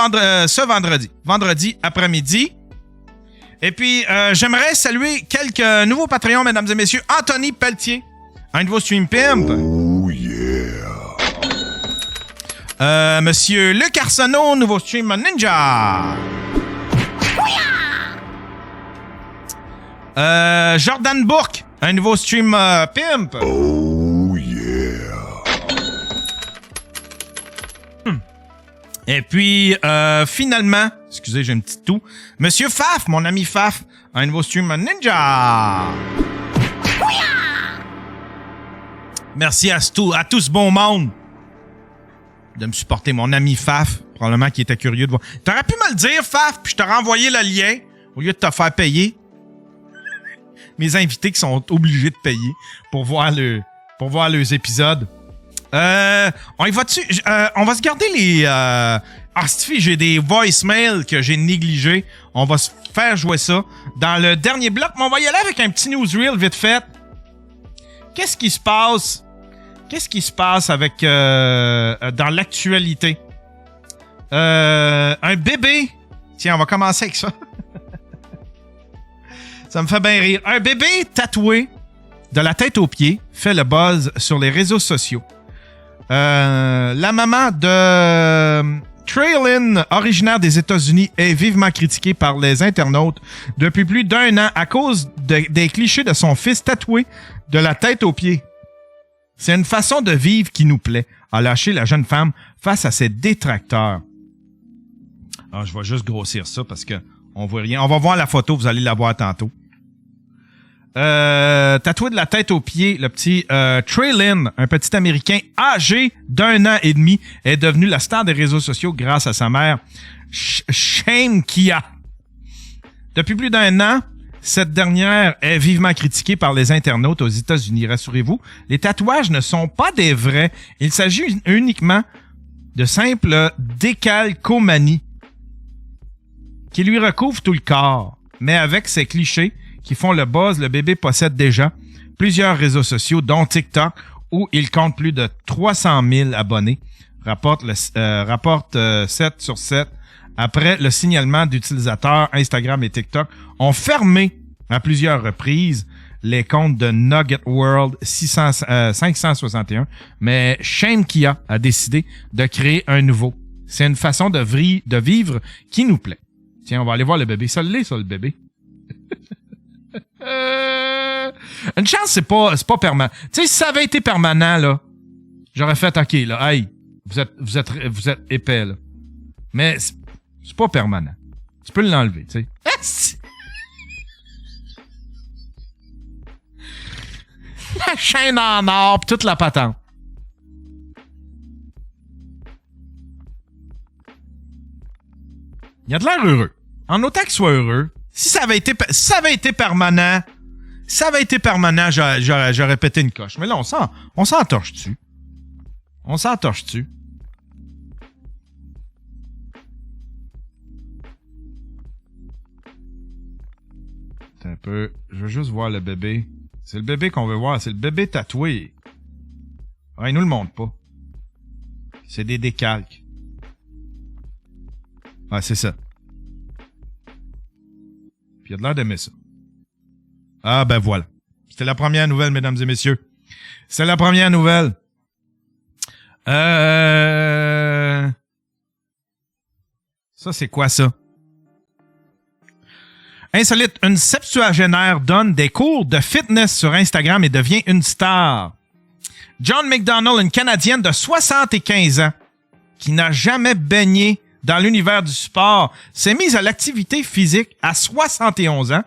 vendredi après-midi. Et puis, j'aimerais saluer quelques nouveaux Patreons, mesdames et messieurs. Anthony Pelletier, un nouveau Stream Pimp. Oh yeah! Monsieur Luc Arsenault, nouveau Stream Ninja. Jordan Bourque, un nouveau Stream Pimp. Oh yeah! Et puis, finalement, excusez, j'ai une petite toux. Monsieur Faf, mon ami Faf, un nouveau Stream Ninja. Merci à tout ce bon monde de me supporter. Mon ami Faf, probablement qui était curieux de voir. T'aurais pu me le dire, Faf, puis je t'aurais envoyé le lien au lieu de te faire payer. Mes invités qui sont obligés de payer pour voir leurs épisodes. On y va dessus. On va se garder les... j'ai des voicemails que j'ai négligés. On va se faire jouer ça dans le dernier bloc, mais on va y aller avec un petit newsreel vite fait. Qu'est-ce qui se passe? Qu'est-ce qui se passe avec dans l'actualité? Un bébé. Tiens, on va commencer avec ça. Ça me fait bien rire. Un bébé tatoué de la tête aux pieds fait le buzz sur les réseaux sociaux. La maman de Traylon, originaire des États-Unis, est vivement critiquée par les internautes depuis plus d'1 an à cause des clichés de son fils tatoué de la tête aux pieds. C'est une façon de vivre qui nous plaît, a lâché la jeune femme face à ses détracteurs. Ah, je vais juste grossir ça parce que on voit rien. On va voir la photo, vous allez la voir tantôt. Tatoué de la tête aux pieds, le petit Traylon, un petit Américain âgé d'1 an et demi, est devenu la star des réseaux sociaux grâce à sa mère, Shane Kia. Depuis plus d'1 an, cette dernière est vivement critiquée par les internautes aux États-Unis. Rassurez-vous, les tatouages ne sont pas des vrais. Il s'agit uniquement de simples décalcomanies qui lui recouvrent tout le corps. Mais avec ces clichés qui font le buzz, le bébé possède déjà plusieurs réseaux sociaux, dont TikTok, où il compte plus de 300 000 abonnés, rapporte 7 sur 7. Après le signalement d'utilisateurs, Instagram et TikTok ont fermé à plusieurs reprises les comptes de Nugget World 561, mais Shane Kia a décidé de créer un nouveau. C'est une façon de vivre qui nous plaît. Tiens, on va aller voir le bébé. Ça l'est, ça, le bébé. Une chance, c'est pas permanent. Tu sais, si ça avait été permanent, là, j'aurais fait, OK, là, hey, vous êtes épais, là. Mais c'est pas permanent. Tu peux l'enlever, tu sais. La chaîne en or pis toute la patente. Il a de l'air heureux. En autant qu'il soit heureux, si ça avait été permanent, j'aurais pété une coche. Mais là, on s'entorche dessus. On s'entorche dessus. Attends un peu. Je veux juste voir le bébé. C'est le bébé qu'on veut voir. C'est le bébé tatoué. Ouais, il nous le montre pas. C'est des décalques. Ah, c'est ça. Puis il a de l'air d'aimer ça. Ah, ben voilà. C'était la première nouvelle, mesdames et messieurs. C'est la première nouvelle. Ça, c'est quoi ça? Insolite, une septuagénaire donne des cours de fitness sur Instagram et devient une star. John McDonnell, une Canadienne de 75 ans qui n'a jamais baigné dans l'univers du sport, s'est mise à l'activité physique à 71 ans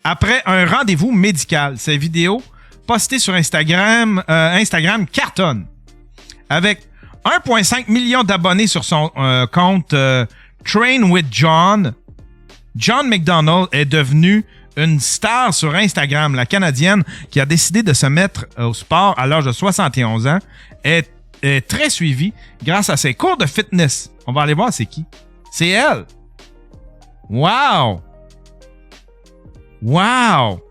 après un rendez-vous médical. Ces vidéos postées sur Instagram cartonnent. Avec 1,5 million d'abonnés sur son compte Train with John, John McDonnell est devenu une star sur Instagram. La Canadienne qui a décidé de se mettre au sport à l'âge de 71 ans est très suivie grâce à ses cours de fitness. On va aller voir c'est qui. C'est elle. Wow! Wow!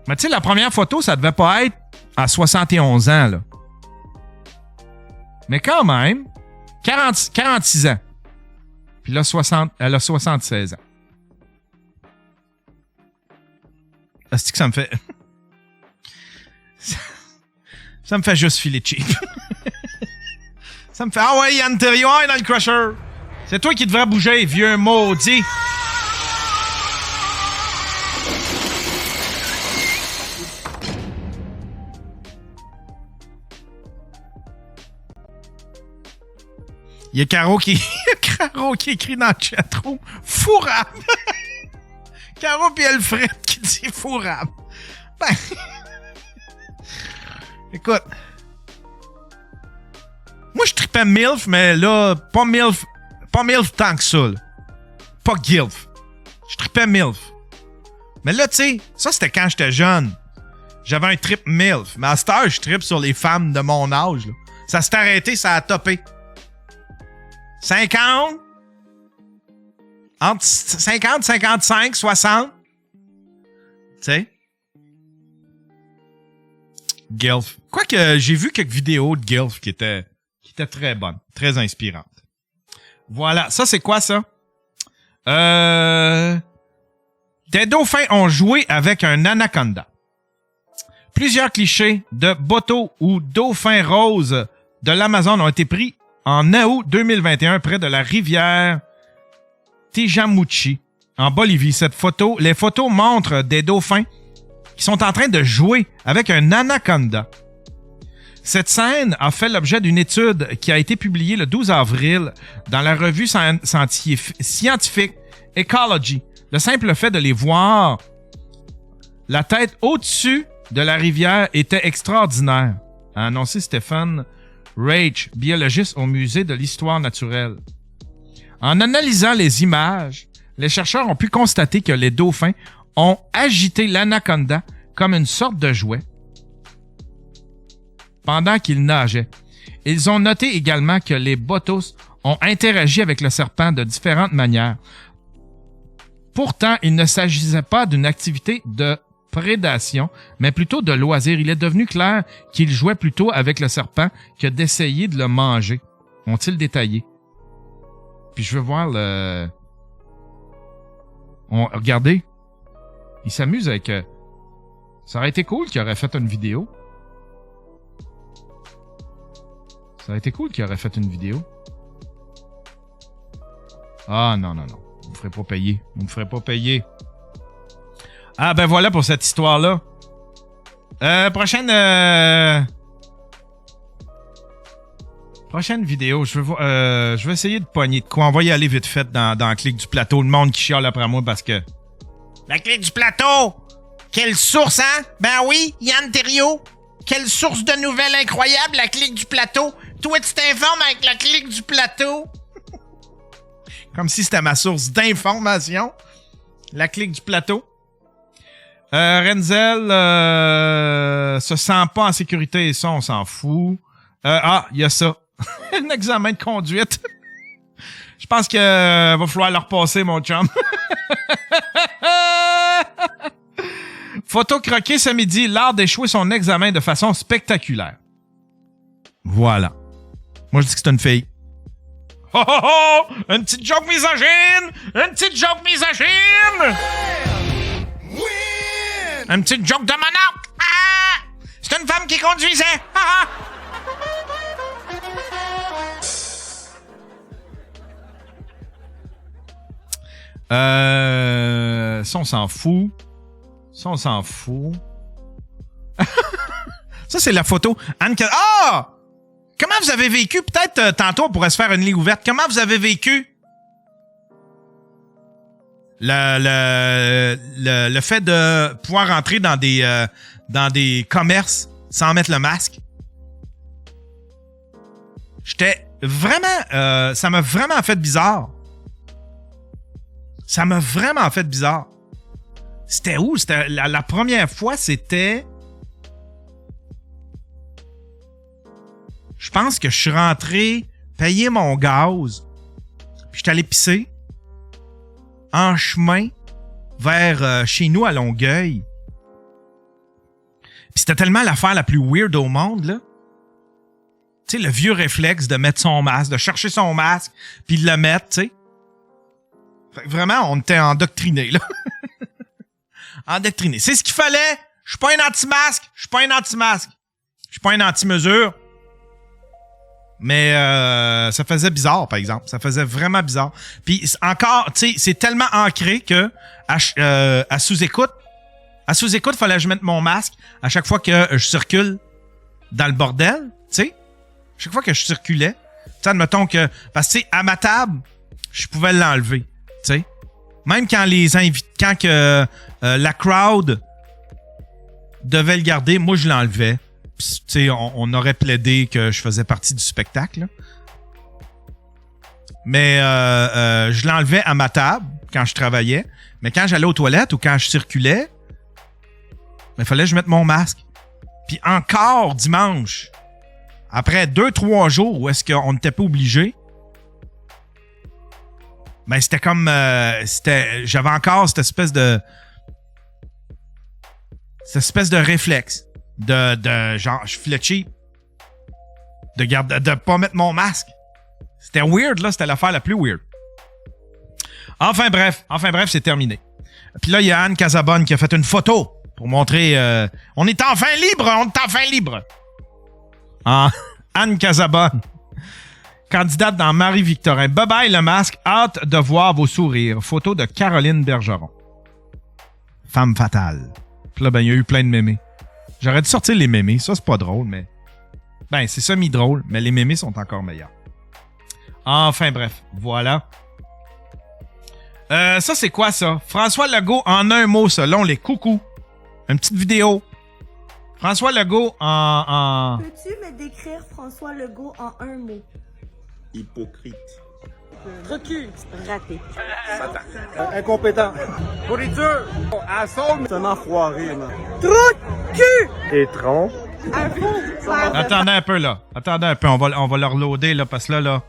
Mais tu sais, la première photo, ça devait pas être à 71 ans, là. Mais quand même, 46 ans. Puis là, elle a 76 ans. Est-ce que ça me fait... ça me fait juste filer cheap. Ça me fait... Ah ouais, Yann Terriot, dans le crusher. C'est toi qui devrais bouger, vieux maudit. Il y a Caro qui écrit dans le chatroom « Fourrable! » Caro puis Alfred qui dit « Fourrable! » Ben... Écoute... Moi, je tripais MILF, mais là, pas MILF tant que ça, là. Pas GILF. Je tripais MILF. Mais là, tu sais, ça, c'était quand j'étais jeune. J'avais un trip MILF. Mais à cette heure, je trippe sur les femmes de mon âge, là. Ça s'est arrêté, ça a topé. 50, entre 50, 55, 60. Tu sais? GILF. Quoique, j'ai vu quelques vidéos de GILF qui étaient très bonnes, très inspirantes. Voilà. Ça, c'est quoi, ça? Des dauphins ont joué avec un anaconda. Plusieurs clichés de bateaux ou dauphins roses de l'Amazon ont été pris en août 2021 près de la rivière Tijamuchi, en Bolivie. Les photos montrent des dauphins qui sont en train de jouer avec un anaconda. Cette scène a fait l'objet d'une étude qui a été publiée le 12 avril dans la revue scientifique Ecology. Le simple fait de les voir, la tête au-dessus de la rivière, était extraordinaire, a annoncé Stephen Reich, biologiste au Musée de l'Histoire naturelle. En analysant les images, les chercheurs ont pu constater que les dauphins ont agité l'anaconda comme une sorte de jouet pendant qu'ils nageaient. Ils ont noté également que les botos ont interagi avec le serpent de différentes manières. Pourtant, il ne s'agissait pas d'une activité de prédation, mais plutôt de loisir. Il est devenu clair qu'ils jouaient plutôt avec le serpent que d'essayer de le manger, ont-ils détaillé. Puis je veux voir le... Regardez, il s'amuse avec... Ça aurait été cool qu'il aurait fait une vidéo. Ça aurait été cool qu'il aurait fait une vidéo. Ah non, non, non. Vous me ferez pas payer. Vous me ferez pas payer. Ah ben voilà pour cette histoire-là. Prochaine vidéo. Je vais essayer de pogner de quoi. On va y aller vite fait dans la clique du plateau. Le monde qui chiale après moi parce que... La clique du plateau! Quelle source, hein? Ben oui, Yann Terriot. Quelle source de nouvelles incroyables, la clique du plateau. Toi, tu t'informes avec la clique du plateau. Comme si c'était ma source d'information. La clique du plateau. Renzel se sent pas en sécurité et ça, on s'en fout. Il y a ça. Un examen de conduite. Je pense que va falloir le repasser, mon chum. Photo croquée ce midi, l'art d'échouer son examen de façon spectaculaire. Voilà. Moi, je dis que c'est une fille. Oh oh oh! Une petite joke misogyne! Une petite joke misogyne! Une petite joke de monarque! Ah! C'est une femme qui conduisait! Ah! Ça, on s'en fout. Ça, on s'en fout. Ça, c'est la photo. Ah! Comment vous avez vécu? Peut-être tantôt, on pourrait se faire une ligne ouverte. Comment vous avez vécu le fait de pouvoir rentrer dans des commerces sans mettre le masque? J'étais vraiment... ça m'a vraiment fait bizarre. Ça m'a vraiment fait bizarre. C'était où? C'était la première fois, c'était... Je pense que je suis rentré payer mon gaz, puis j'étais allé pisser en chemin vers chez nous à Longueuil. Puis c'était tellement l'affaire la plus weird au monde, là. Tu sais, le vieux réflexe de mettre son masque, de chercher son masque, puis de le mettre, tu sais. Fait que vraiment, on était endoctrinés, là. Endoctrinés. C'est ce qu'il fallait. Je suis pas un anti-masque. Je suis pas un anti-masque. Je suis pas un anti-mesure. Mais ça faisait bizarre, par exemple. Ça faisait vraiment bizarre. Puis encore, tu sais, c'est tellement ancré que à sous-écoute, il fallait que je mette mon masque à chaque fois que je circule dans le bordel, tu sais. Chaque fois que je circulais. Tu sais, admettons que... Parce que, tu sais, à ma table, je pouvais l'enlever, tu sais. Même quand la crowd devait le garder, moi, je l'enlevais. Tu sais, on aurait plaidé que je faisais partie du spectacle. Là. Mais je l'enlevais à ma table quand je travaillais. Mais quand j'allais aux toilettes ou quand je circulais, il fallait que je mette mon masque. Puis encore dimanche, après 2-3 jours où est-ce qu'on n'était pas obligé, ben c'était comme... j'avais encore cette espèce de réflexe. De genre, je filais cheap. De pas mettre mon masque. C'était weird, là. C'était l'affaire la plus weird. Enfin bref, c'est terminé. Puis là, il y a Anne Casabonne qui a fait une photo pour montrer... on est enfin libre! Anne Casabonne, candidate dans Marie-Victorin. Bye-bye le masque, hâte de voir vos sourires. Photo de Caroline Bergeron. Femme fatale. Puis là, ben, il y a eu plein de mémés. J'aurais dû sortir les mémés. Ça, c'est pas drôle, mais... Ben, c'est semi-drôle, mais les mémés sont encore meilleurs. Enfin, bref. Voilà. Ça, c'est quoi, ça? François Legault en un mot, selon les coucous. Une petite vidéo. François Legault en... Peux-tu me décrire François Legault en un mot? Hypocrite. Recul. Raté. Incompétent. Pourriture. Assaut. C'est un enfoiré, là. Trou de cul! Étron. Un faux. Attendez un peu, là. Attendez un peu. On va le reloader, là, parce que là,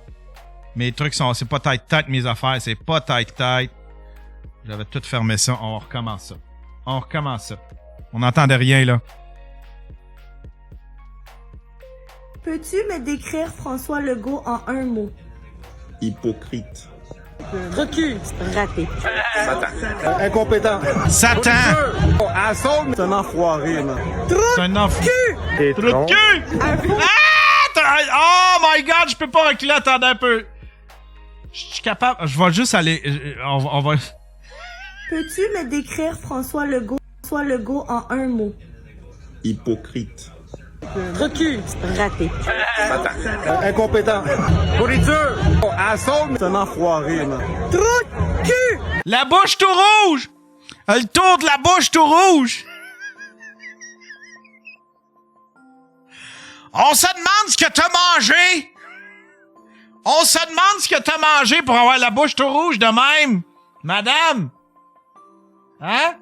mes trucs sont... C'est pas tight, mes affaires. C'est pas tight. J'avais tout fermé ça. On recommence ça. On n'entendait rien, là. Peux-tu me décrire François Legault en un mot? Hypocrite. Recul. Raté. Incompétent. Satan! Assaut. C'est un enfoiré, là. C'est un enfant. Étron. Trou de cul! Oh my God! Je peux pas reculer. Attendez un peu. Je suis capable... Je vais juste aller... On va... Peux-tu me décrire François Legault en un mot? Hypocrite. Recul. Raté. Incompétent. Pourriture. Assaut. C'est un enfoiré, là. Trou de cul! La bouche tout rouge! Le tour de la bouche tout rouge! On se demande ce que t'as mangé! On se demande ce que t'as mangé pour avoir la bouche tout rouge de même! Madame! Hein?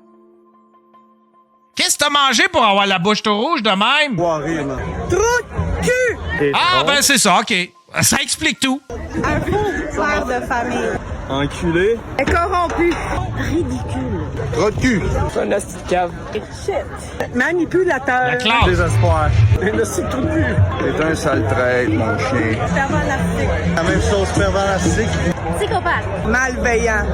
Qu'est-ce que t'as mangé pour avoir la bouche tout rouge de même? Enfoiré, là. Trou de cul! Ah, ben c'est ça, OK. Ça explique tout. Un faux père de famille. Enculé. Corrompu. Ridicule. Trop de cul. C'est un asti de cave. Shit. Manipulateur. La classe. Désespoir. Le c'est tout nu. T'es un sale traître, mon chien. Pervers narcissique. La même chose, pervers narcissique. Psychopathe. Malveillant.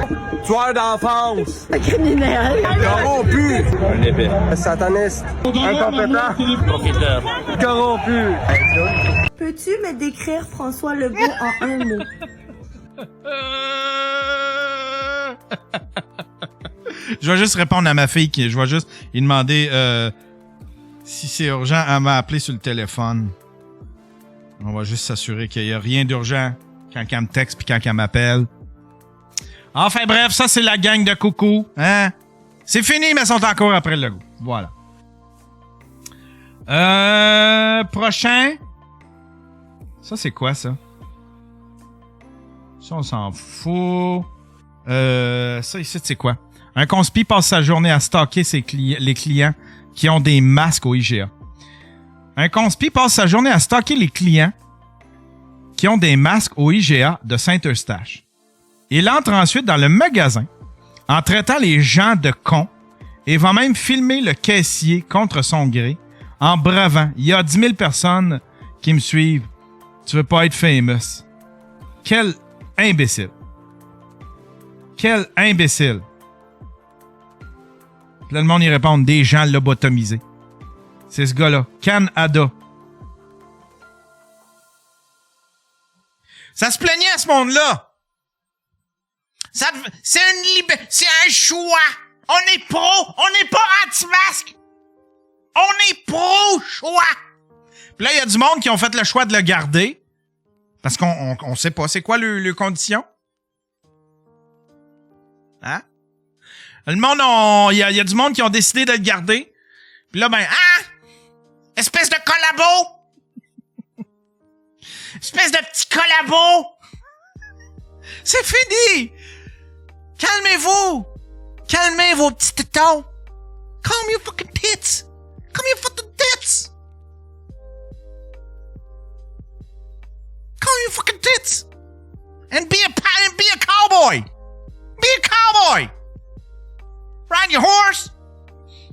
Tueur d'enfance. Criminel. Corrompu. Un épée. Sataniste. Incompétent. Profiteur. Corrompu. Peux-tu me décrire François Legault en un mot? Je vais juste répondre à ma fille je vais juste lui demander si c'est urgent, elle m'a appelé sur le téléphone. On va juste s'assurer qu'il n'y a rien d'urgent quand elle me texte puis quand elle m'appelle. Enfin bref, ça c'est la gang de coucou. Hein? C'est fini, mais ils sont encore après le goût. Voilà. Prochain. Ça c'est quoi ça? Ça on s'en fout. Ça ici c'est quoi? Un conspi passe sa journée à stalker les clients qui ont des masques au IGA. Un conspi passe sa journée à stalker les clients qui ont des masques au IGA de Saint-Eustache. Il entre ensuite dans le magasin en traitant les gens de cons et va même filmer le caissier contre son gré en bravant. Il y a 10 000 personnes qui me suivent. Tu veux pas être famous. Quel imbécile. Quel imbécile. Puis là, le monde y répond, des gens lobotomisés. C'est ce gars-là. Canada. Ça se plaignait à ce monde-là. C'est un choix. On est pro. On n'est pas anti-masque. On est pro-choix. Puis là, il y a du monde qui ont fait le choix de le garder. Parce qu'on sait pas c'est quoi le condition. Hein? Le monde, il y a du monde qui ont décidé de le garder. Puis là, espèce de collabo! Espèce de petit collabo! C'est fini! Calmez-vous! Calmez vos petits tétons! Calm your fucking tits! Calm your fucking tits! Calm your fucking tits! And be a cowboy! Be a cowboy! Ride your horse!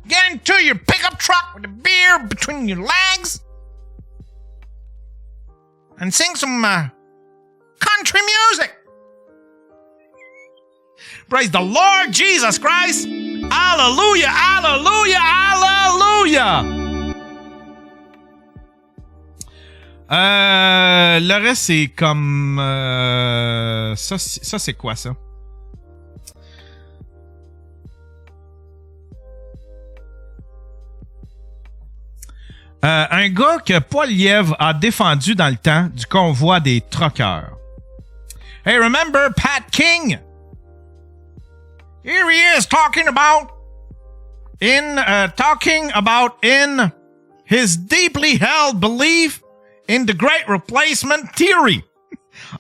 Get into your pickup truck with a beer between your legs! And sing some country music! Praise the Lord Jesus Christ! Hallelujah! Hallelujah! Hallelujah! Le reste, c'est comme... ça, c'est quoi, ça? Un gars que Paul Lièvre a défendu dans le temps du convoi des truckers. Hey, remember Pat King? Here he is talking about in his deeply held belief in the Great Replacement Theory.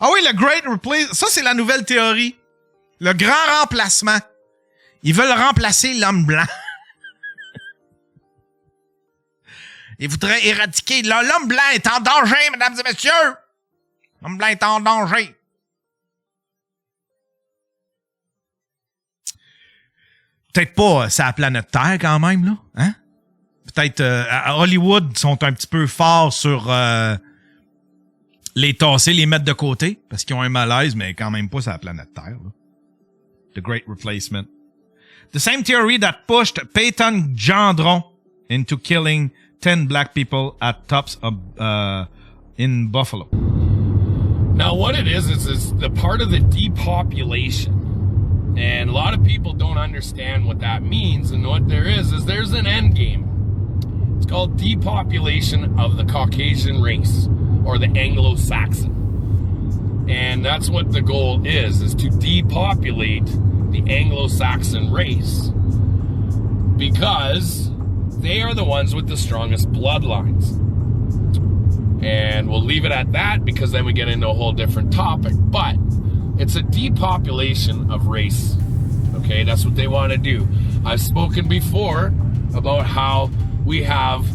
Ah oui, le Great Replacement, ça c'est la nouvelle théorie. Le grand remplacement. Ils veulent remplacer l'homme blanc. Ils voudraient éradiquer. L'homme blanc est en danger, mesdames et messieurs. L'homme blanc est en danger. Peut-être pas sur la planète Terre quand même, là. Hein? Peut-être à Hollywood, ils sont un petit peu forts sur les tasser, les mettre de côté, parce qu'ils ont un malaise, mais quand même pas sur la planète Terre. Là. The Great Replacement. The same theory that pushed Peyton Gendron into killing 10 black people at Tops in Buffalo. Now, what it is the part of the depopulation. And a lot of people don't understand what that means. And what there is there's an end game. It's called depopulation of the Caucasian race, or the Anglo-Saxon. And that's what the goal is to depopulate the Anglo-Saxon race. Because they are the ones with the strongest bloodlines. And we'll leave it at that, because then we get into a whole different topic. But it's a depopulation of race. Okay, that's what they want to do. I've spoken before about how we have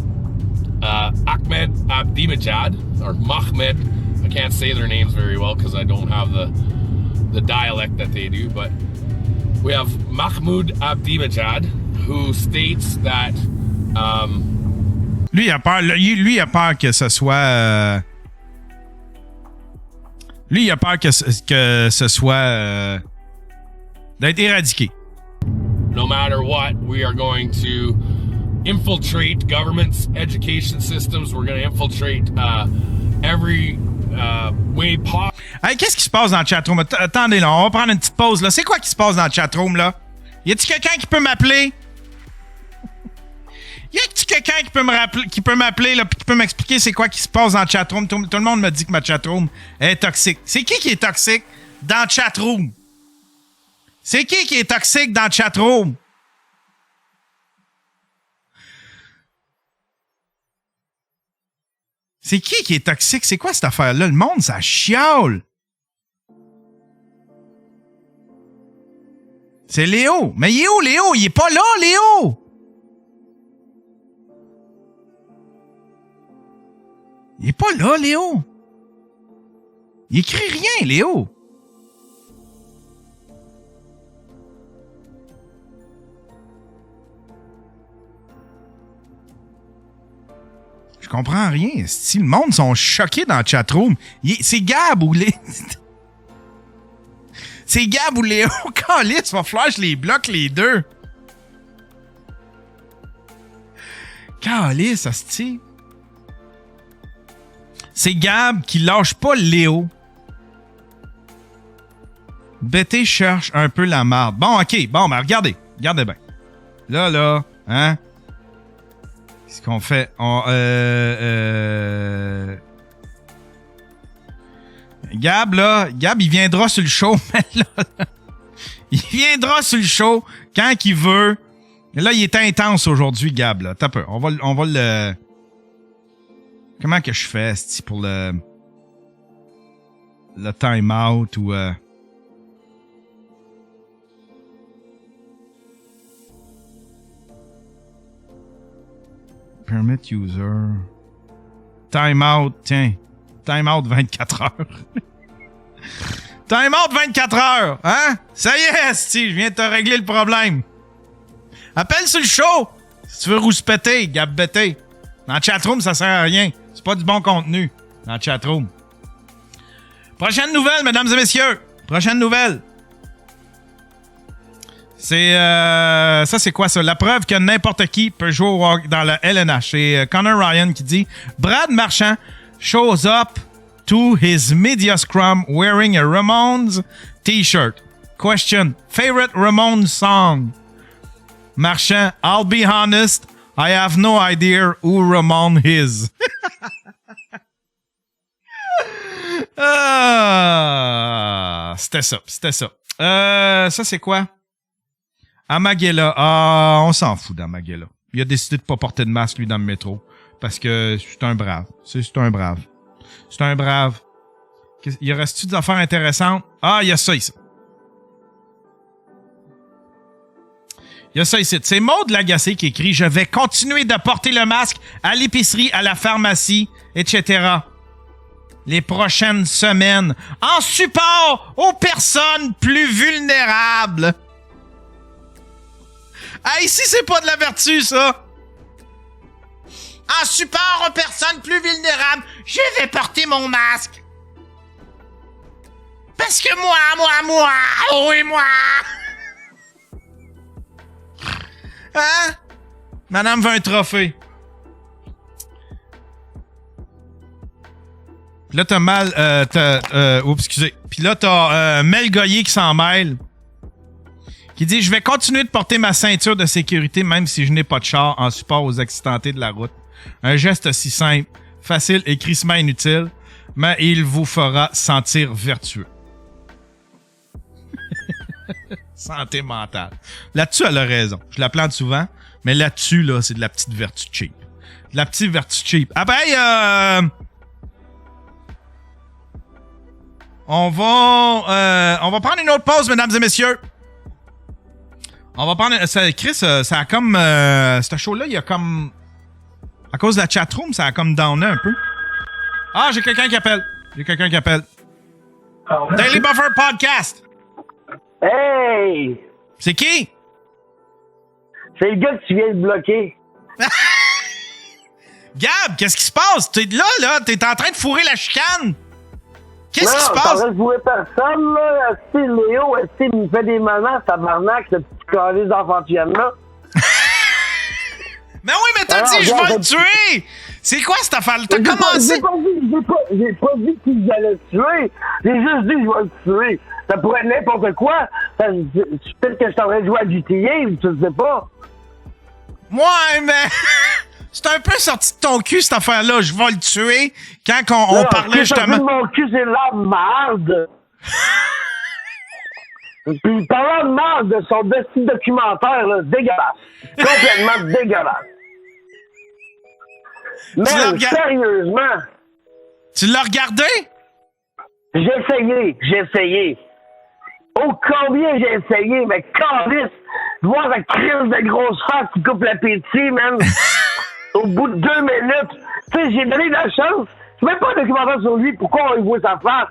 Ahmed Ahmadinejad, or Mahmoud. I can't say their names very well because I don't have the dialect that they do. But we have Mahmoud Ahmadinejad, who states that lui, il a peur que ce soit... lui, il a peur que ce soit... d'être éradiqué. No matter what, we are going to infiltrate governments, education systems. We're going to infiltrate every we pop. Hey, qu'est-ce qui se passe dans le chatroom? Attendez, là, on va prendre une petite pause, là. C'est quoi qui se passe dans le chatroom, là? Y a-t-il quelqu'un qui peut m'appeler? Y a-t-il quelqu'un qui peut m'appeler, là, pis qui peut m'expliquer c'est quoi qui se passe dans le chatroom? Tout le monde me dit que ma chatroom est toxique. C'est qui est toxique dans le chatroom? C'est qui est toxique dans le chatroom? C'est qui est toxique? C'est quoi cette affaire-là? Le monde, ça chiale. C'est Léo. Mais il est où, Léo? Il est pas là, Léo! Il est pas là, Léo. Il écrit rien, Léo. Je comprends rien. Si le monde sont choqués dans le chatroom, c'est Gab ou les... C'est Gab ou Léo. Calice, va falloir que je les bloque les deux. Calice, asti. C'est Gab qui lâche pas Léo. Betty cherche un peu la marde. Bon, OK. Bon, ben regardez. Regardez bien. Là, hein? Qu'est-ce qu'on fait? Gab, il viendra sur le show. Mais là, il viendra sur le show quand il veut. Mais là, il est intense aujourd'hui, Gab. Là. T'as peur. On va le... Comment que je fais, c'ti, pour le time-out ou... Permit user... Time-out, tiens. Time-out 24 heures. Time-out 24 heures, hein? Ça y est, c'ti, je viens de te régler le problème. Appelle sur le show si tu veux rouspéter, Gab Bété. Dans le chatroom, ça sert à rien. C'est pas du bon contenu dans le chatroom. Prochaine nouvelle, mesdames et messieurs. Prochaine nouvelle. C'est... ça, c'est quoi, ça? La preuve que n'importe qui peut jouer dans la LNH. C'est Connor Ryan qui dit « Brad Marchand shows up to his media scrum wearing a Ramones t-shirt. Question. Favorite Ramones song? Marchand, I'll be honest, I have no idea who Ramon is. » C'était ça. Ça, c'est quoi? Amagella. Ah, on s'en fout d'Amagella. Il a décidé de pas porter de masque, lui, dans le métro. Parce que c'est un brave. C'est un brave. Il reste-tu des affaires intéressantes? Ah, il y a ça ici. C'est Maud Lagacé qui écrit « Je vais continuer de porter le masque à l'épicerie, à la pharmacie, etc. les prochaines semaines en support aux personnes plus vulnérables. » Ah, ici, c'est pas de la vertu, ça! En support aux personnes plus vulnérables, je vais porter mon masque. Parce que moi, oui, moi! Hein? Madame veut un trophée. Puis là, oups, excusez. Puis là, t'as Mel Goyer qui s'en mêle. Qui dit « Je vais continuer de porter ma ceinture de sécurité même si je n'ai pas de char en support aux accidentés de la route. Un geste si simple, facile et crissement inutile, mais il vous fera sentir vertueux. » Santé mentale. Là-dessus, elle a raison. Je la plante souvent, mais là-dessus, là, c'est de la petite vertu cheap. De la petite vertu cheap. Après, on va prendre une autre pause, mesdames et messieurs. On va prendre... Chris, ça a comme... ce show-là, il y a comme... À cause de la chatroom, ça a comme downé un peu. Ah, j'ai quelqu'un qui appelle. Daily Buffer Podcast. Hey! C'est qui? C'est le gars que tu viens de bloquer. Gab, qu'est-ce qui se passe? T'es là, t'es en train de fourrer la chicane. Qu'est-ce qui se passe? Non, t'es en train de fourrer personne, là. Si Léo, il me fait des menaces, tabarnak, ce petit calice d'enfant là. Mais oui, mais t'as dit, je vais le tuer! C'est quoi cette affaire-là? T'as J'ai commencé... j'ai pas dit qu'ils allaient le tuer. J'ai juste dit que je vais le tuer. Ça pourrait être n'importe quoi. Peut-être que je suis en train de jouer à GTA, je sais pas. Ouais, mais... C'est un peu sorti de ton cul, cette affaire-là. Je vais le tuer quand on parlait justement... Mon cul, c'est la merde. Puis parlant de merde de son petit documentaire, là, dégueulasse. Complètement dégueulasse. Mais sérieusement... Tu l'as regardé? J'ai essayé. Oh, combien j'ai essayé, mais calisse, voir la crise de grosse face qui coupe l'appétit, man. Au bout de 2 minutes, tu sais, j'ai donné de la chance. C'est même pas un documentaire sur lui, pourquoi on voit sa face?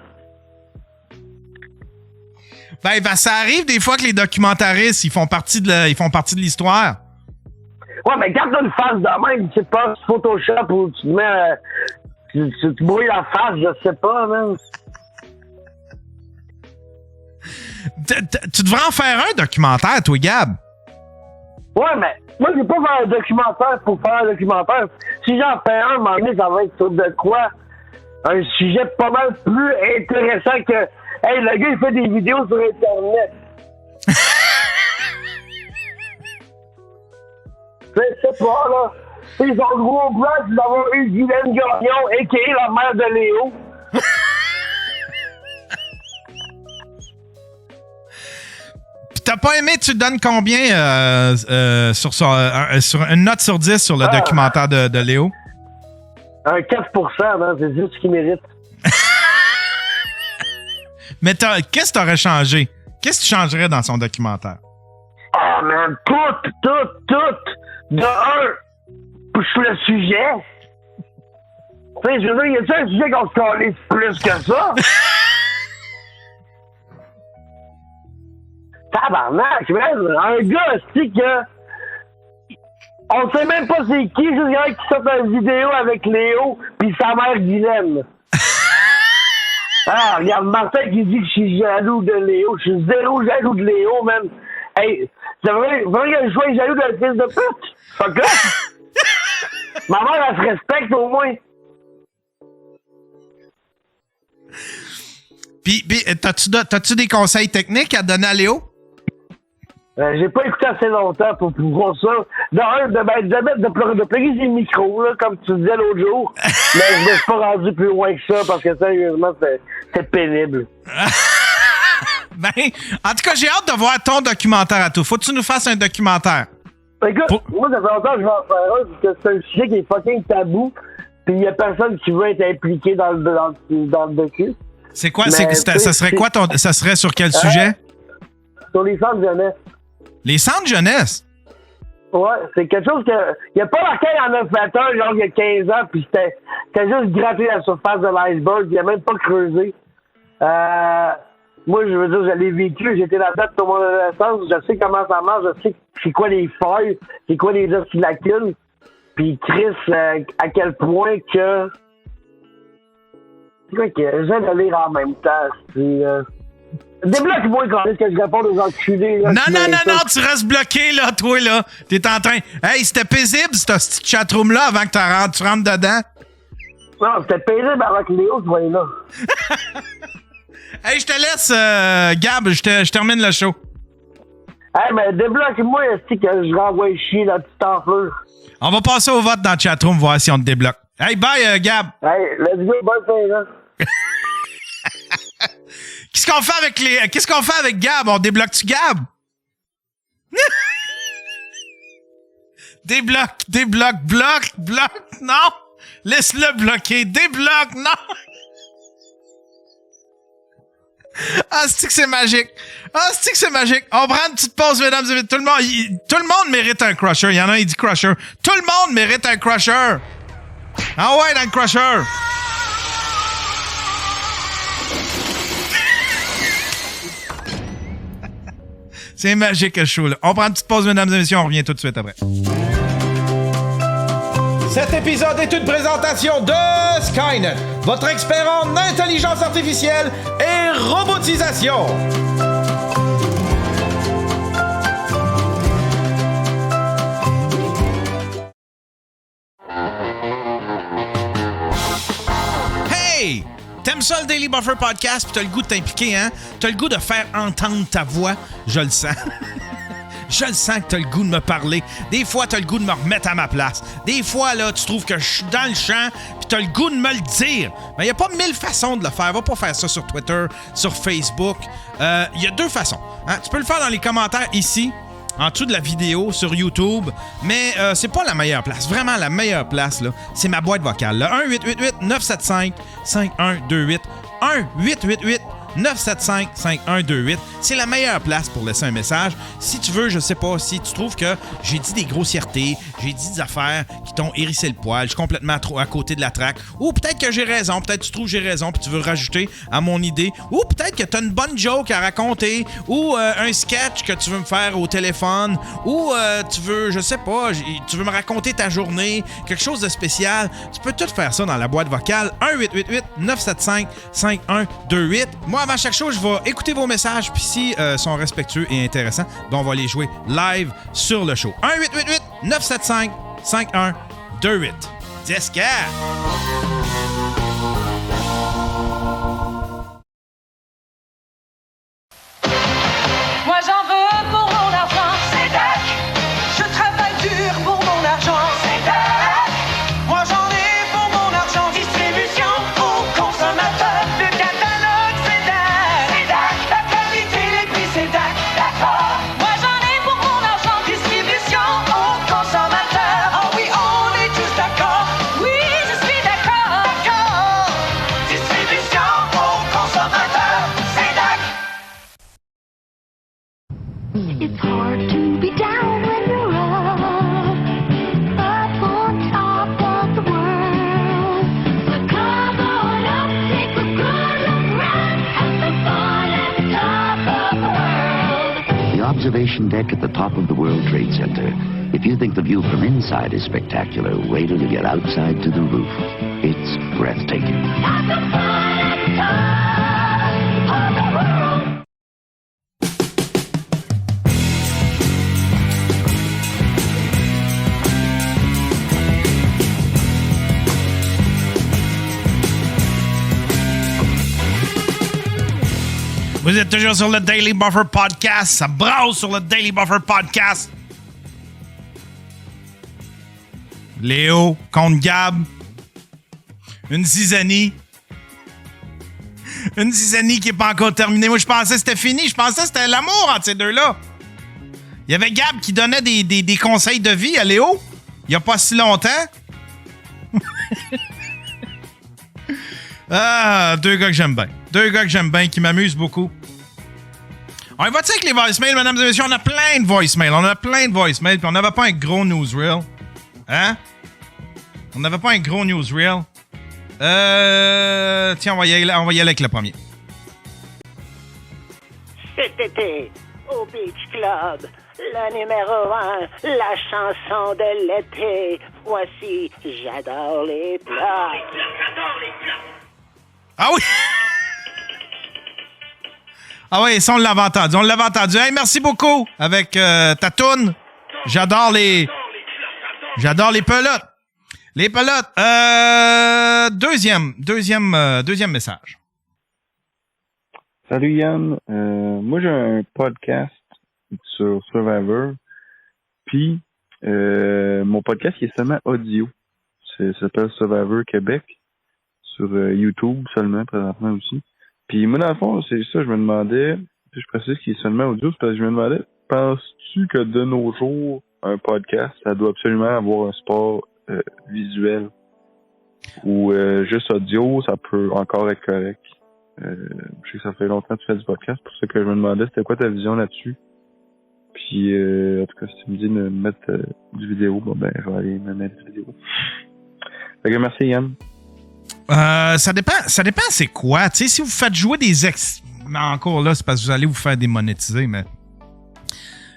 Ben, ça arrive des fois que les documentaristes, ils font partie de l'histoire. Ouais, mais quand t'as une face de même, tu sais pas, Photoshop ou tu te mets... tu te brouilles la face, je sais pas, man. Tu devrais en faire un documentaire, toi, Gab. Ouais, mais moi, j'ai pas fait un documentaire pour faire un documentaire. Si j'en fais un, à un moment donné, ça va être sur de quoi? Un sujet pas mal plus intéressant que... Hey, le gars, il fait des vidéos sur Internet. C'est pas, là. Ils ont le gros plan d'avoir eu Guylaine Gagnon, a.k.a. la mère de Léo. Pis t'as pas aimé, tu donnes combien sur une note sur 10 sur le documentaire de Léo? Un 4%, hein, c'est juste ce qu'il mérite. Mais qu'est-ce que t'aurais changé? Qu'est-ce que tu changerais dans son documentaire? Ah, man, tout. De un, sur le sujet. Tu sais, je veux dire, y a-t-il un sujet qu'on se calisse plus que ça? Tabarnak, man, un gars, c'est que... On sait même pas c'est qui, juste quelqu'un qui sort une vidéo avec Léo pis sa mère Guylaine. Ah, regarde, Martin qui dit que je suis jaloux de Léo. Je suis zéro jaloux de Léo, man. Hey, c'est vrai que je sois jaloux d'un fils de pute. Fuck off. Ma mère, elle se respecte au moins. Puis t'as-tu des conseils techniques à donner à Léo? J'ai pas écouté assez longtemps pour voir ça. De plugger ses micros, là, comme tu disais l'autre jour. Mais je me suis pas rendu plus loin que ça parce que sérieusement, c'est pénible. Ben, en tout cas, j'ai hâte de voir ton documentaire à toi. Faut que tu nous fasses un documentaire. Écoute, moi, ça fait longtemps que je vais en faire un parce que c'est un sujet qui est fucking tabou. Pis il y a personne qui veut être impliqué dans le docu. C'est quoi? Ça serait quoi ça serait sur quel sujet? Sur les centres jeunesse. Les centres jeunesse? Ouais, c'est quelque chose que... Il y a pas marqué en a fait un, genre, il y a 15 ans, puis c'était juste gratter la surface de l'iceberg, il a même pas creusé. Moi, je veux dire, je l'ai vécu, j'étais là-dedans toute mon adolescence, je sais comment ça marche, je sais c'est quoi les failles, c'est quoi les lacunes, puis Chris, à quel point que... C'est quoi que je viens de lire en même temps, puis... Débloque-moi quand est-ce que je réponds aux enculés. Là, non, tu restes bloqué, là, toi, là. T'es en train... Hey, c'était paisible, ce petit chatroom-là, avant que tu rentres dedans. Non, c'était paisible avant que Léo soit là. Hey, je te laisse, Gab, je termine le show. Hey, mais débloque-moi, est-ce que je renvoie chier la petite enflure? On va passer au vote dans le chatroom, voir si on te débloque. Hey, bye, Gab. Hey, let's go, bonne fin, Qu'est-ce qu'on fait avec Gab? On débloque-tu Gab? bloque, non! Laisse-le bloquer, débloque, non! Ah, c'est que c'est magique! On prend une petite pause, mesdames et messieurs. Tout le monde mérite un crusher. Il y en a, il dit crusher. Tout le monde mérite un crusher! Ah ouais, dans le crusher! C'est magique, le show, là. On prend une petite pause, mesdames et messieurs. On revient tout de suite après. Cet épisode est une présentation de Skynet, votre expert en intelligence artificielle et robotisation. T'aimes ça, le Daily Buffer Podcast, pis t'as le goût de t'impliquer, hein? T'as le goût de faire entendre ta voix. Je le sens. Je le sens que t'as le goût de me parler. Des fois, t'as le goût de me remettre à ma place. Des fois, là, tu trouves que je suis dans le champ pis t'as le goût de me le dire. Mais y a pas 1000 façons de le faire. Va pas faire ça sur Twitter, sur Facebook. Y a 2 façons. Hein? Tu peux le faire dans les commentaires ici, en dessous de la vidéo, sur YouTube. Mais c'est pas la meilleure place. Vraiment, la meilleure place, là, c'est ma boîte vocale. Le 1-888-975-5128. 1-888-975-5128. C'est la meilleure place pour laisser un message. Si tu veux, je sais pas, si tu trouves que j'ai dit des grossièretés, j'ai dit des affaires qui t'ont hérissé le poil, je suis complètement trop à côté de la traque, ou peut-être que j'ai raison, peut-être que tu trouves que j'ai raison puis tu veux rajouter à mon idée, ou peut-être que t'as une bonne joke à raconter, ou un sketch que tu veux me faire au téléphone, ou tu veux, je sais pas, tu veux me raconter ta journée, quelque chose de spécial, tu peux tout faire ça dans la boîte vocale 1-888-975-5128. Moi, avant chaque chose, je vais écouter vos messages, puis si sont respectueux et intéressants, ben on va les jouer live sur le show. 1-888-975-5128. Disque! Moi j'en veux pour mon argent, c'est Dac. Je travaille dur pour mon argent, c'est Dac. Moi j'en ai pour mon argent, distribution aux consommateurs. Le catalogue c'est Dac, c'est Dac. La qualité, les prix c'est Dac, d'accord. Moi j'en ai pour mon argent, distribution aux consommateurs. Oh oui, on est tous d'accord, oui je suis d'accord, d'accord. Distribution aux consommateurs, c'est Dac. It's hard to be down when you're up on top of the world. But come on up, take a good look round, have some fun at the top of the world. The observation deck at the top of the World Trade Center. If you think the view from inside is spectacular, wait till you get outside to the roof. It's breathtaking. Have some fun at the top of the world. Vous êtes toujours sur le Daily Buffer Podcast. Ça brasse sur le Daily Buffer Podcast. Léo contre Gab. Une zizanie. Une zizanie qui n'est pas encore terminée. Moi, je pensais que c'était fini. Je pensais que c'était l'amour entre ces deux-là. Il y avait Gab qui donnait des conseils de vie à Léo. Il n'y a pas si longtemps. Ah, 2 gars que j'aime bien. 2 gars que j'aime bien, qui m'amusent beaucoup. On y va-tu avec les voicemails, mesdames et messieurs? On a plein de voicemails. Puis on n'avait pas un gros newsreel. Hein? On n'avait pas un gros newsreel. Tiens, on va y aller avec le premier. Cet été, au Beach Club, le numéro 1, la chanson de l'été. Voici J'adore les plats. Ah oui! Ah oui, ça, on l'avait entendu. Hey, merci beaucoup avec ta toune. J'adore les pelotes. Les pelotes. Deuxième message. Salut Yann. Moi, j'ai un podcast sur Survivor. Puis, mon podcast, il est seulement audio. Ça s'appelle Survivor Québec. Sur YouTube seulement, présentement aussi. Puis moi, dans le fond, c'est ça, je me demandais, puis je précise qu'il est seulement audio, c'est parce que je me demandais, penses-tu que de nos jours, un podcast, ça doit absolument avoir un support visuel? Ou juste audio, ça peut encore être correct? Je sais que ça fait longtemps que tu fais du podcast, pour ça que je me demandais, c'était quoi ta vision là-dessus? Puis, en tout cas, si tu me dis de mettre du vidéo, bon ben, je vais aller me mettre du vidéo. Fait que merci Yann. Ça dépend c'est quoi. Tu sais, si vous faites jouer des encore là, c'est parce que vous allez vous faire démonétiser, mais...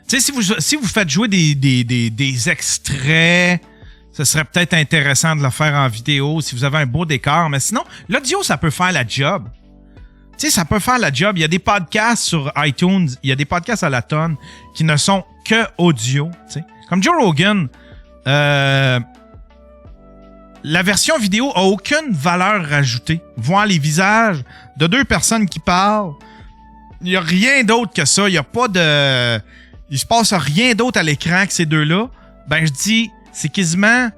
Tu sais, si vous faites jouer des extraits, ce serait peut-être intéressant de le faire en vidéo si vous avez un beau décor, mais sinon, l'audio, ça peut faire la job. Tu sais, ça peut faire la job. Il y a des podcasts sur iTunes, il y a des podcasts à la tonne qui ne sont que audio, tu sais. Comme Joe Rogan, la version vidéo a aucune valeur rajoutée. Voir les visages de deux personnes qui parlent, il n'y a rien d'autre que ça. Il n'y a pas de... Il se passe rien d'autre à l'écran que ces deux-là. Ben, je dis, c'est quasiment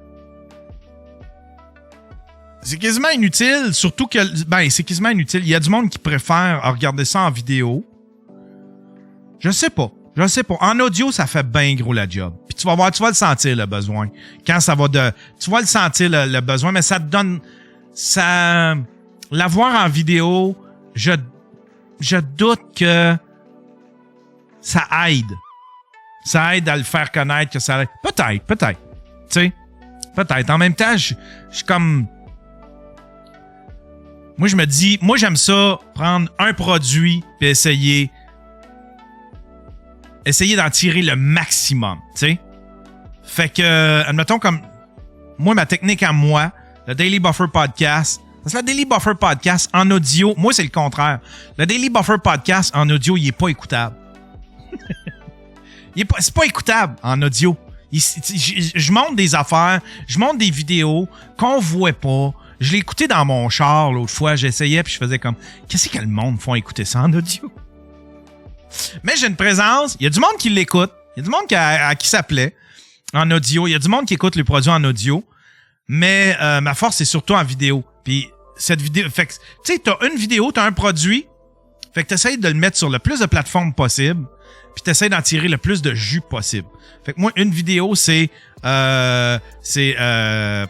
inutile, surtout que... Ben, c'est quasiment inutile. Il y a du monde qui préfère regarder ça en vidéo. Je sais pas. En audio, ça fait bien gros la job. Puis tu vas le sentir, le besoin. Quand ça va de... Tu vas le sentir, le besoin, mais ça te donne... Ça... L'avoir en vidéo, je doute que ça aide. Ça aide à le faire connaître, que ça... Peut-être. Tu sais, peut-être. En même temps, je suis comme... Moi, je me dis... Moi, j'aime ça, prendre un produit puis essayer d'en tirer le maximum, tu sais. Fait que, admettons comme... Moi, ma technique à moi, le Daily Buffer Podcast... Parce que le Daily Buffer Podcast en audio... Moi, c'est le contraire. Le Daily Buffer Podcast en audio, il est pas écoutable. C'est pas écoutable en audio. Je monte des affaires, je monte des vidéos qu'on voit pas. Je l'ai écouté dans mon char l'autre fois. J'essayais puis je faisais comme... Qu'est-ce que le monde font écouter ça en audio? Mais j'ai une présence. Il y a du monde qui l'écoute. Il y a du monde à qui ça plaît en audio. Il y a du monde qui écoute les produits en audio. Mais ma force, c'est surtout en vidéo. Puis cette vidéo... Fait que, tu sais, t'as une vidéo, t'as un produit. Fait que t'essayes de le mettre sur le plus de plateformes possible. Puis t'essayes d'en tirer le plus de jus possible. Fait que moi, une vidéo, c'est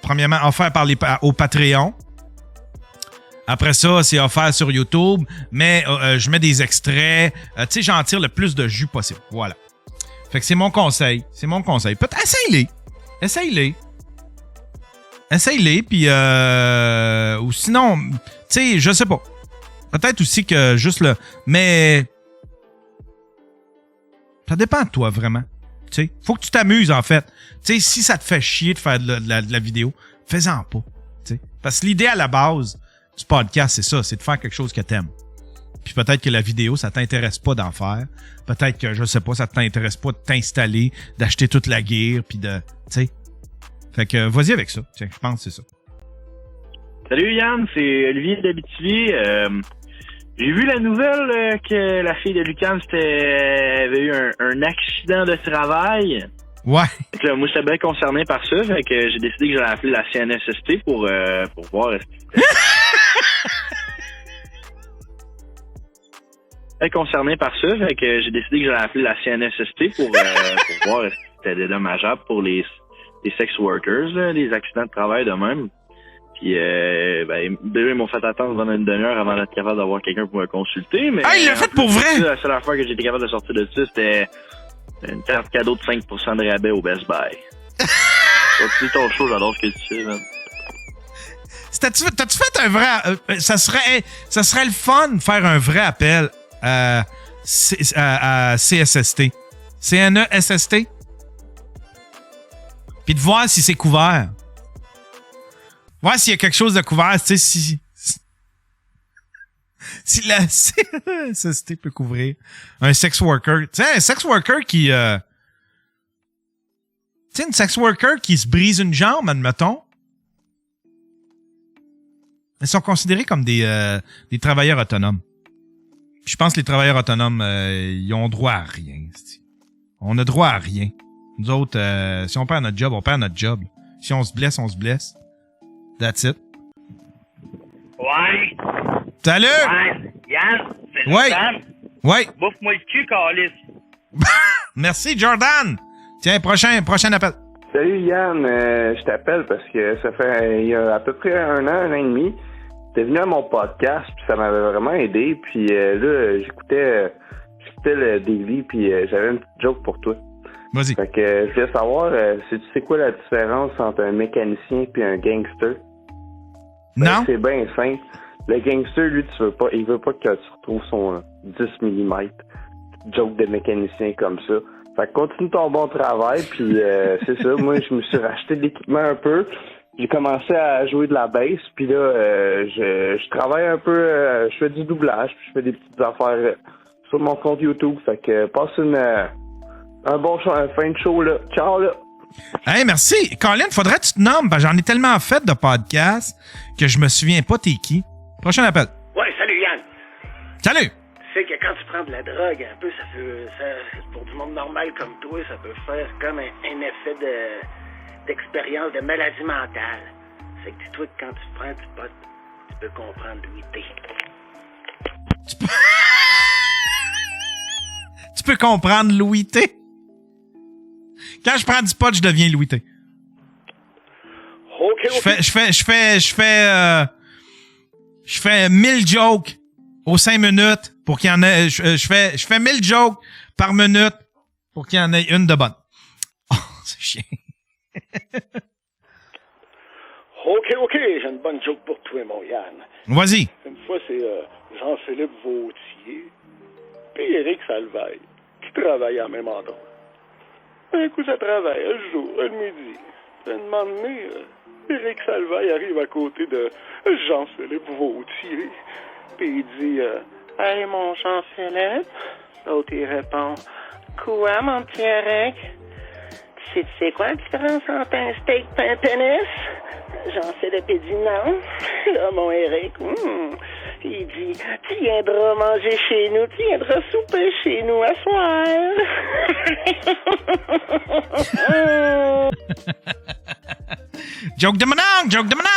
premièrement offert au Patreon. Après ça, c'est offert sur YouTube, mais je mets des extraits. Tu sais, j'en tire le plus de jus possible. Voilà. Fait que c'est mon conseil. Peut-être essaye-les, puis ou sinon, tu sais, je sais pas. Peut-être aussi que juste le... Mais... Ça dépend de toi, vraiment. Tu sais, faut que tu t'amuses, en fait. Tu sais, si ça te fait chier de faire de la vidéo, fais-en pas. Tu sais. Parce que l'idée à la base du podcast, c'est ça, c'est de faire quelque chose que t'aimes. Puis peut-être que la vidéo, ça t'intéresse pas d'en faire. Peut-être que, je sais pas, ça t'intéresse pas de t'installer, d'acheter toute la gear, puis de... Tu sais. Fait que, vas-y avec ça. Tiens, je pense que c'est ça. Salut Yann, c'est Olivier d'Abitibi. J'ai vu la nouvelle que la fille de Lucan avait eu un accident de travail. Ouais. Fait que là, moi, j'étais bien concerné par ça. Fait que j'ai décidé que j'allais appeler la CNSST pour voir est-ce que j'étais concerné par ça. Fait que j'ai décidé que j'allais appeler la CNSST pour voir est-ce que c'était dédommageable pour les sex workers, là, les accidents de travail de même. Puis, déjà, ils m'ont fait attendre pendant une demi-heure avant d'être capable d'avoir quelqu'un pour me consulter. Mais il l'a fait pour vrai! La seule affaire que j'étais capable de sortir de ça, c'était une carte cadeau de 5% de rabais au Best Buy. Continue ton show, j'adore ce que tu fais, man. T'as-tu fait un vrai... ça serait le fun de faire un vrai appel à CSST. CNESST. Puis de voir si c'est couvert. Voir s'il y a quelque chose de couvert, tu sais, si la CSST peut couvrir un sex worker. Tu sais, un sex worker qui... tu sais, une sex worker qui se brise une jambe, admettons. Ils sont considérés comme des travailleurs autonomes. Puis je pense que les travailleurs autonomes, ils ont droit à rien. C'ti. On a droit à rien. Nous autres, si on perd notre job, on perd notre job. Si on se blesse, on se blesse. That's it. Ouais. Salut! Ouais. Yann, c'est Ouais. Jordan. Ouais. Bouffe-moi le cul, calice. Merci, Jordan. Tiens, prochain appel. Salut Yann, je t'appelle parce que ça fait il y a à peu près un an et demi, t'es venu à mon podcast puis ça m'avait vraiment aidé. Puis là, j'écoutais le daily puis j'avais une petite joke pour toi. Vas-y. Fait que je voulais savoir, tu sais quoi la différence entre un mécanicien puis un gangster? Non. C'est bien simple. Le gangster, lui, il veut pas que tu retrouves son 10 mm. Joke de mécanicien comme ça. Fait que continue ton bon travail, puis c'est ça. Moi, je me suis racheté de l'équipement un peu. J'ai commencé à jouer de la bass, puis là, je travaille un peu. Je fais du doublage, puis je fais des petites affaires sur mon compte YouTube. Fait que passe un bon fin de show, là. Ciao, là! Hey, merci. Colin, faudrait que tu te nommes, parce que j'en ai tellement fait de podcasts que je me souviens pas t'es qui. Prochain appel. Ouais, salut Yann. Salut. Tu sais que quand tu prends de la drogue, un peu, pour du monde normal comme toi, ça peut faire comme un effet d'expérience de maladie mentale. C'est que dis-toi que quand tu prends du pot, tu peux comprendre d'où il est. Tu peux comprendre Louis T. Quand je prends du pot, je deviens Louis T. OK. Je fais 1000 jokes aux 5 minutes pour qu'il y en ait. Je fais 1000 jokes par minute pour qu'il y en ait une de bonne. Oh, c'est chiant. OK, j'ai une bonne joke pour toi, mon Yann. Vas-y. Une fois, c'est Jean-Philippe Vautier puis Éric Salvaille qui travaillent à la même endroit. Un coup, ça travaille, un jour, un midi. Puis, un moment donné, Éric Salvaille arrive à côté de Jean-Philippe Vautier. Puis il dit « Hey, mon Jean-Philippe. » L'autre, il répond « Quoi, mon petit Éric? Tu sais quoi la différence entre un steak et un pénis? » Jean-Philippe, il dit « Non. » Là, mon Éric, il dit « Tu viendras manger chez nous, tu viendras souper chez nous à soir. » Joke de mon oncle, joke de mon oncle.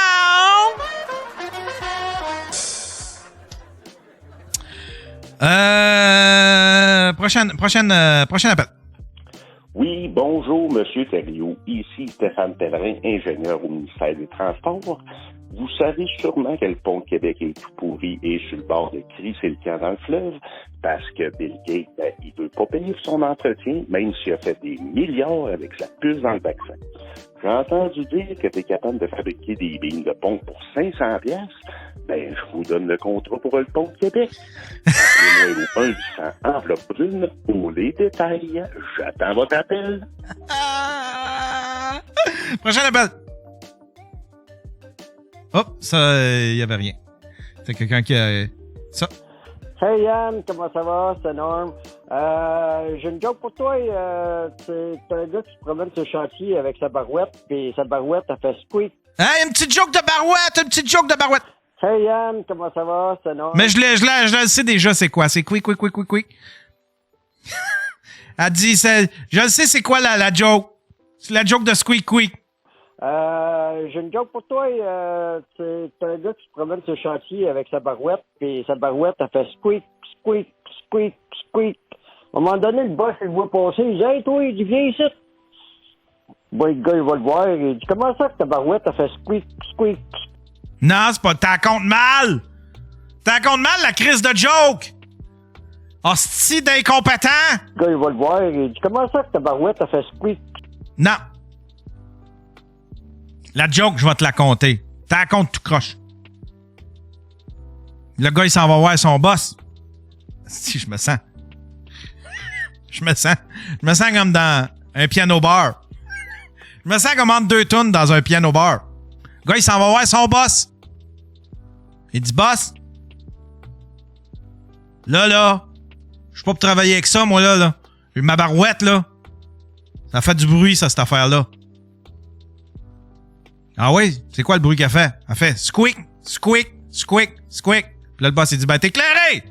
Prochain appel. Oui, bonjour, Monsieur Thériault. Ici Stéphane Pellerin, ingénieur au ministère des Transports. Vous savez sûrement que le pont de Québec est tout pourri et sur le bord de crisser le camp dans le fleuve parce que Bill Gates, il veut pas payer son entretien, même s'il a fait des milliards avec sa puce dans le vaccin. J'ai entendu dire que tu es capable de fabriquer des billes de pont pour 500$. Ben, je vous donne le contrat pour le pont de Québec. Appelez-moi au 1-800 enveloppe brune pour les détails. J'attends votre appel. Prochain appel. Hop, ça, il y avait rien. C'est quelqu'un qui a... Ça. Hey Yann, comment ça va? C'est Norm. J'ai une joke pour toi. C'est un gars qui se promène sur le chantier avec sa barouette, puis sa barouette, elle fait squeak. Hey, une petite joke de barouette, Hey Yann, comment ça va? C'est Norm. Mais je le sais déjà, c'est quoi? C'est quick. Elle dit, je le sais, c'est quoi la joke? C'est la joke de squeak. J'ai une joke pour toi. C'est un gars qui se promène sur le chantier avec sa barouette, puis sa barouette, elle fait squeak. À un moment donné, le boss, il le voit passer, il dit « Hey, toi, il dit, viens ici. » Bon, le gars, il va le voir, il dit « Comment ça que ta barouette, elle fait squeak? » Non, c'est pas... T'as compte mal, la crise de joke! Hostie d'incompétent! Le gars, il va le voir, il dit « Comment ça que ta barouette, elle fait squeak? » Non. La joke, je vais te la compter. T'as compte tout croche. Le gars, il s'en va voir son boss. Si, je me sens comme dans un piano bar. Je me sens comme entre deux tunes dans un piano bar. Le gars, il s'en va voir son boss. Il dit, boss, là, je suis pas pour travailler avec ça, moi, là. J'ai ma barouette, là. Ça fait du bruit, ça, cette affaire-là. Ah oui? C'est quoi le bruit qu'elle fait? Elle fait squeak. Puis là, le boss, il dit, ben, t'es éclairé!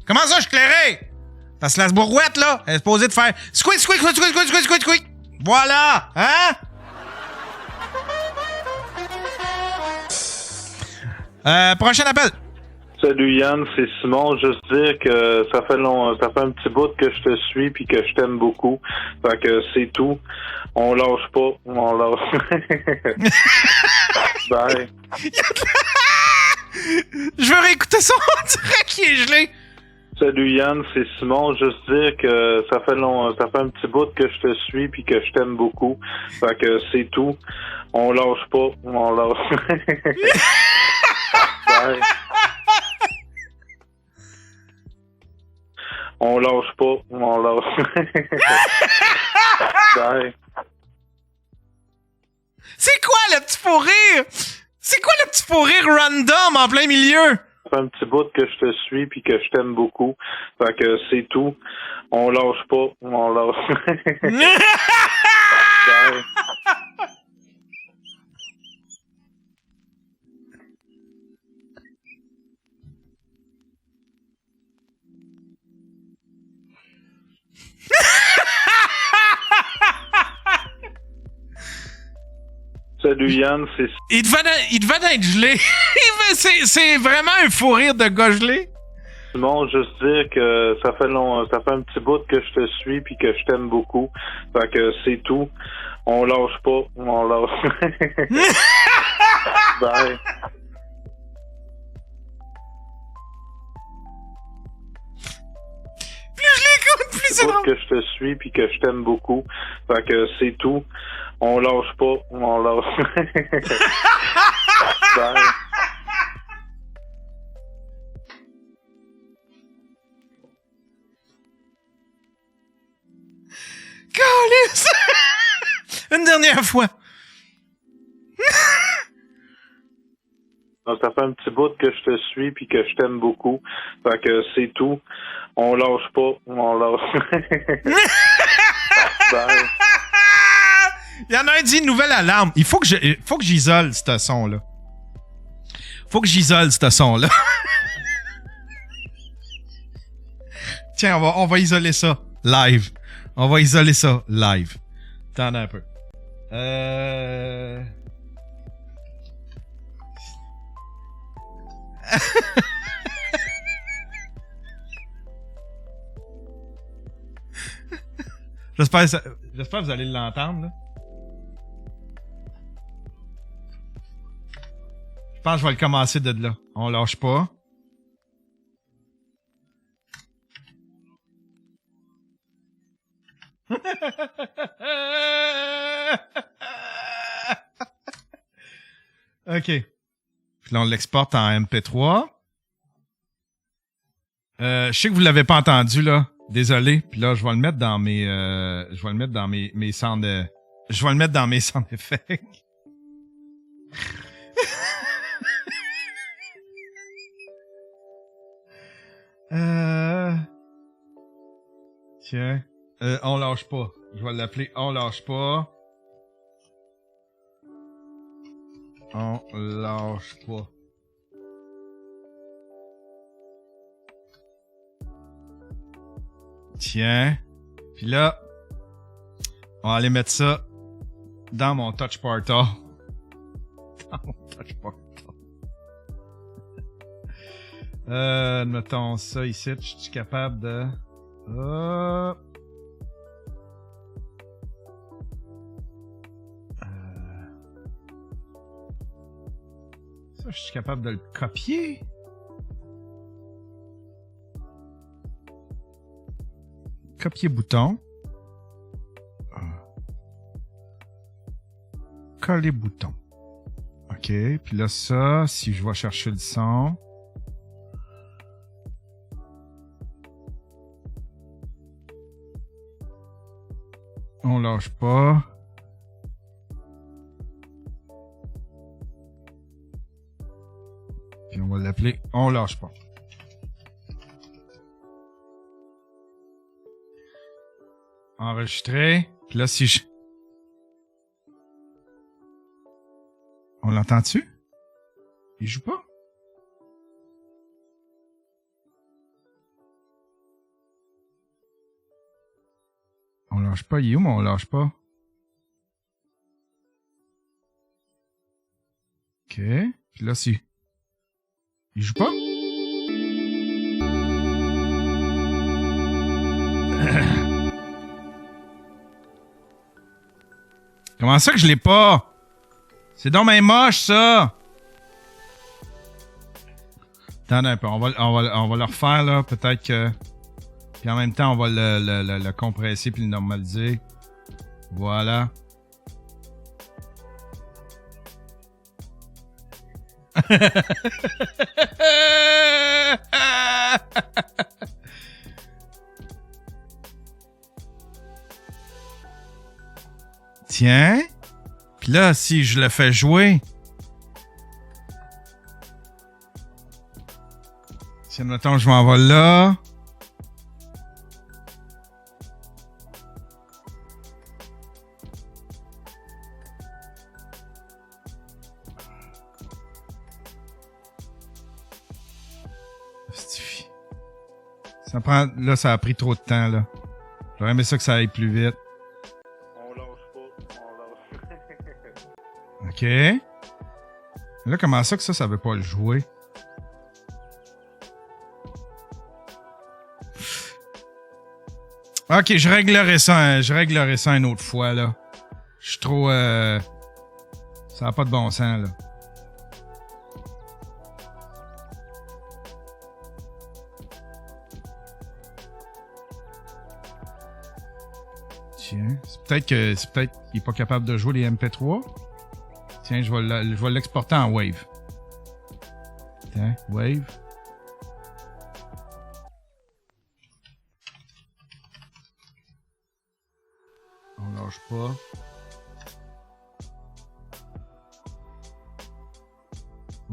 Comment ça, je suis éclairé? Parce que la barouette, là, elle est supposée de faire squeak. Voilà! Hein? Prochain appel. Salut Yann, c'est Simon. Juste dire que ça fait un petit bout que je te suis puis que je t'aime beaucoup. Fait que c'est tout. On lâche pas. Bye. Je veux réécouter ça, on dirait qu'il est gelé. Salut Yann, c'est Simon. Juste dire que ça fait un petit bout que je te suis puis que je t'aime beaucoup. Fait que c'est tout. On lâche pas. Bye. On lâche pas. Bye. C'est quoi le petit fou rire? C'est quoi le petit fou rire random en plein milieu? Ça fait un petit bout que je te suis puis que je t'aime beaucoup. Fait que c'est tout. On lâche pas. Bye. Salut Yann, c'est... Il devait être gelé. C'est vraiment un fou rire de gars gelé. Simon, juste dire que ça fait un petit bout que je te suis puis que je t'aime beaucoup. Fait que c'est tout. On lâche pas, on lâche. Bye. Plus je l'écoute, plus c'est drôle. Que je te suis puis que je t'aime beaucoup. Fait que c'est tout. On lâche pas, on lâche. Bye. Câlisse! Une dernière fois. Ça fait un petit bout que je te suis puis que je t'aime beaucoup. Fait que c'est tout. On lâche pas, on lâche. Bye. Il y en a un dit nouvelle alarme. Il faut que j'isole ce son-là. Faut que j'isole ce son-là. Tiens, on va isoler ça live. On va isoler ça live. Attendez un peu. J'espère que vous allez l'entendre, là. Je pense que je vais le commencer de là. On lâche pas. OK. Puis là, on l'exporte en MP3. Je sais que vous l'avez pas entendu, là. Désolé. Puis là, je vais le mettre dans mes sound je vais le mettre dans mes sound effects. Tiens. On lâche pas. Je vais l'appeler On lâche pas. On lâche pas. Tiens. Puis là, on va aller mettre ça dans mon touch portal. Dans mon touch portal. Mettons ça ici. Je suis capable de... Ça, je suis capable de le copier. Copier bouton. Coller bouton. OK. Puis là, ça, si je vais chercher le son... On lâche pas. Puis on va l'appeler On lâche pas. Enregistrer. Puis là, si je... On l'entend-tu? Il joue pas? On lâche pas. Il est où, mais on lâche pas? OK. Puis là, si... Il joue pas? Comment ça que je l'ai pas? C'est donc bien moche, ça! Attends un peu, on va le refaire, là. Peut-être que... Puis en même temps, on va le compresser puis le normaliser. Voilà. Tiens. Puis là, si je le fais jouer... Si, admettons, je m'en vais là... Ça prend... Là, ça a pris trop de temps, là. J'aurais aimé ça que ça aille plus vite. On lâche pas, on lâche. OK. Là, comment ça que ça veut pas le jouer? OK, je réglerai ça une autre fois, là. Je suis trop... Ça n'a pas de bon sens, là. Tiens, c'est peut-être qu'il n'est pas capable de jouer les MP3. Tiens, je vais l'exporter en Wave. Tiens, Wave. On lâche pas.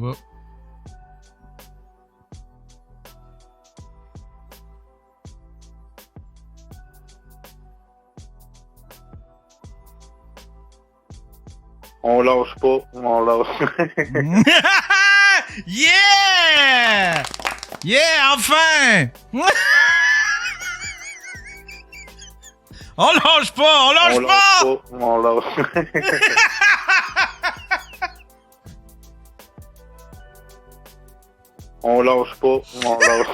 Hop. On lâche pas, on lâche. Yeah! Yeah, enfin! On lâche pas, on lâche pas! On lâche. On lâche pas, on lâche.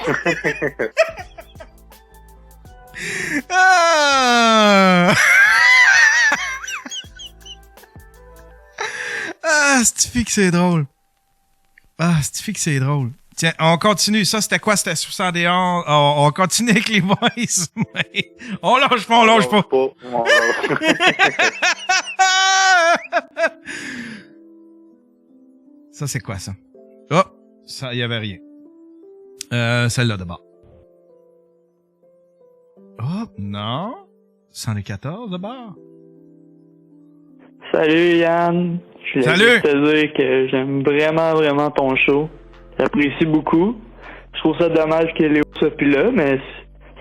Ah! Ah, c'est que c'est drôle. Ah, c'est que c'est drôle. Tiens, on continue. Ça, c'était quoi? C'était 71. On continue avec les voices. On lâche pas, on lâche pas. On lâche. Ça, c'est quoi, ça? Oh, ça, il y avait rien. Celle-là, d'abord. Oh, non. 114, d'abord. Salut, Yann. Je voulais Salut! juste te dire que j'aime vraiment ton show. J'apprécie beaucoup. Je trouve ça dommage que Léo soit plus là, mais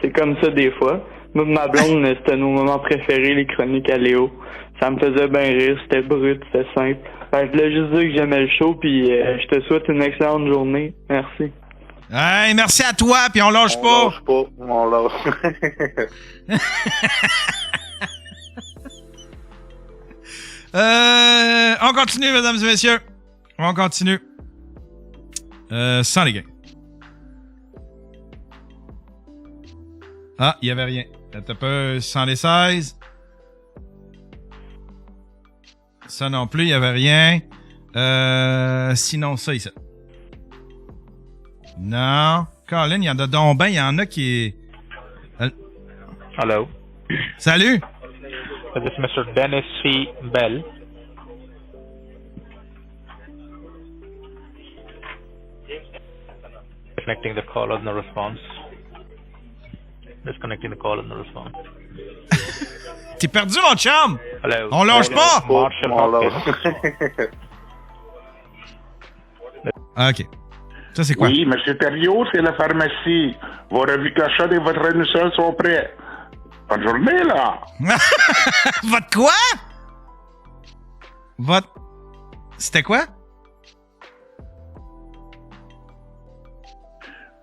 c'est comme ça des fois. Moi, ma blonde, c'était nos moments préférés, les chroniques à Léo. Ça me faisait bien rire, c'était brut, c'était simple. Fait que je voulais juste dire que j'aimais le show, puis je te souhaite une excellente journée. Merci. Hey, merci à toi, puis on lâche pas. On lâche pas, on lâche. On continue, mesdames et messieurs. On continue. Sans les gains. Ah, il y avait rien. T'as un peu 116. Ça non plus, il y avait rien. Sinon, ça ici. Non. Colin, il y en a donc ben, il y en a qui... Hello. Salut. This is Mr. Dennis C. Bell. Disconnecting the call and no response. Disconnecting the call and no response. T'es perdu, mon chum. Hello. On lâche pas. Marshall Hopkins. OK. Ça, c'est quoi? Oui, M. Thériault, c'est la pharmacie. Vos revues cachées et votre renousseur sont prêts. Bonne journée, là. Votre quoi? Votre... C'était quoi?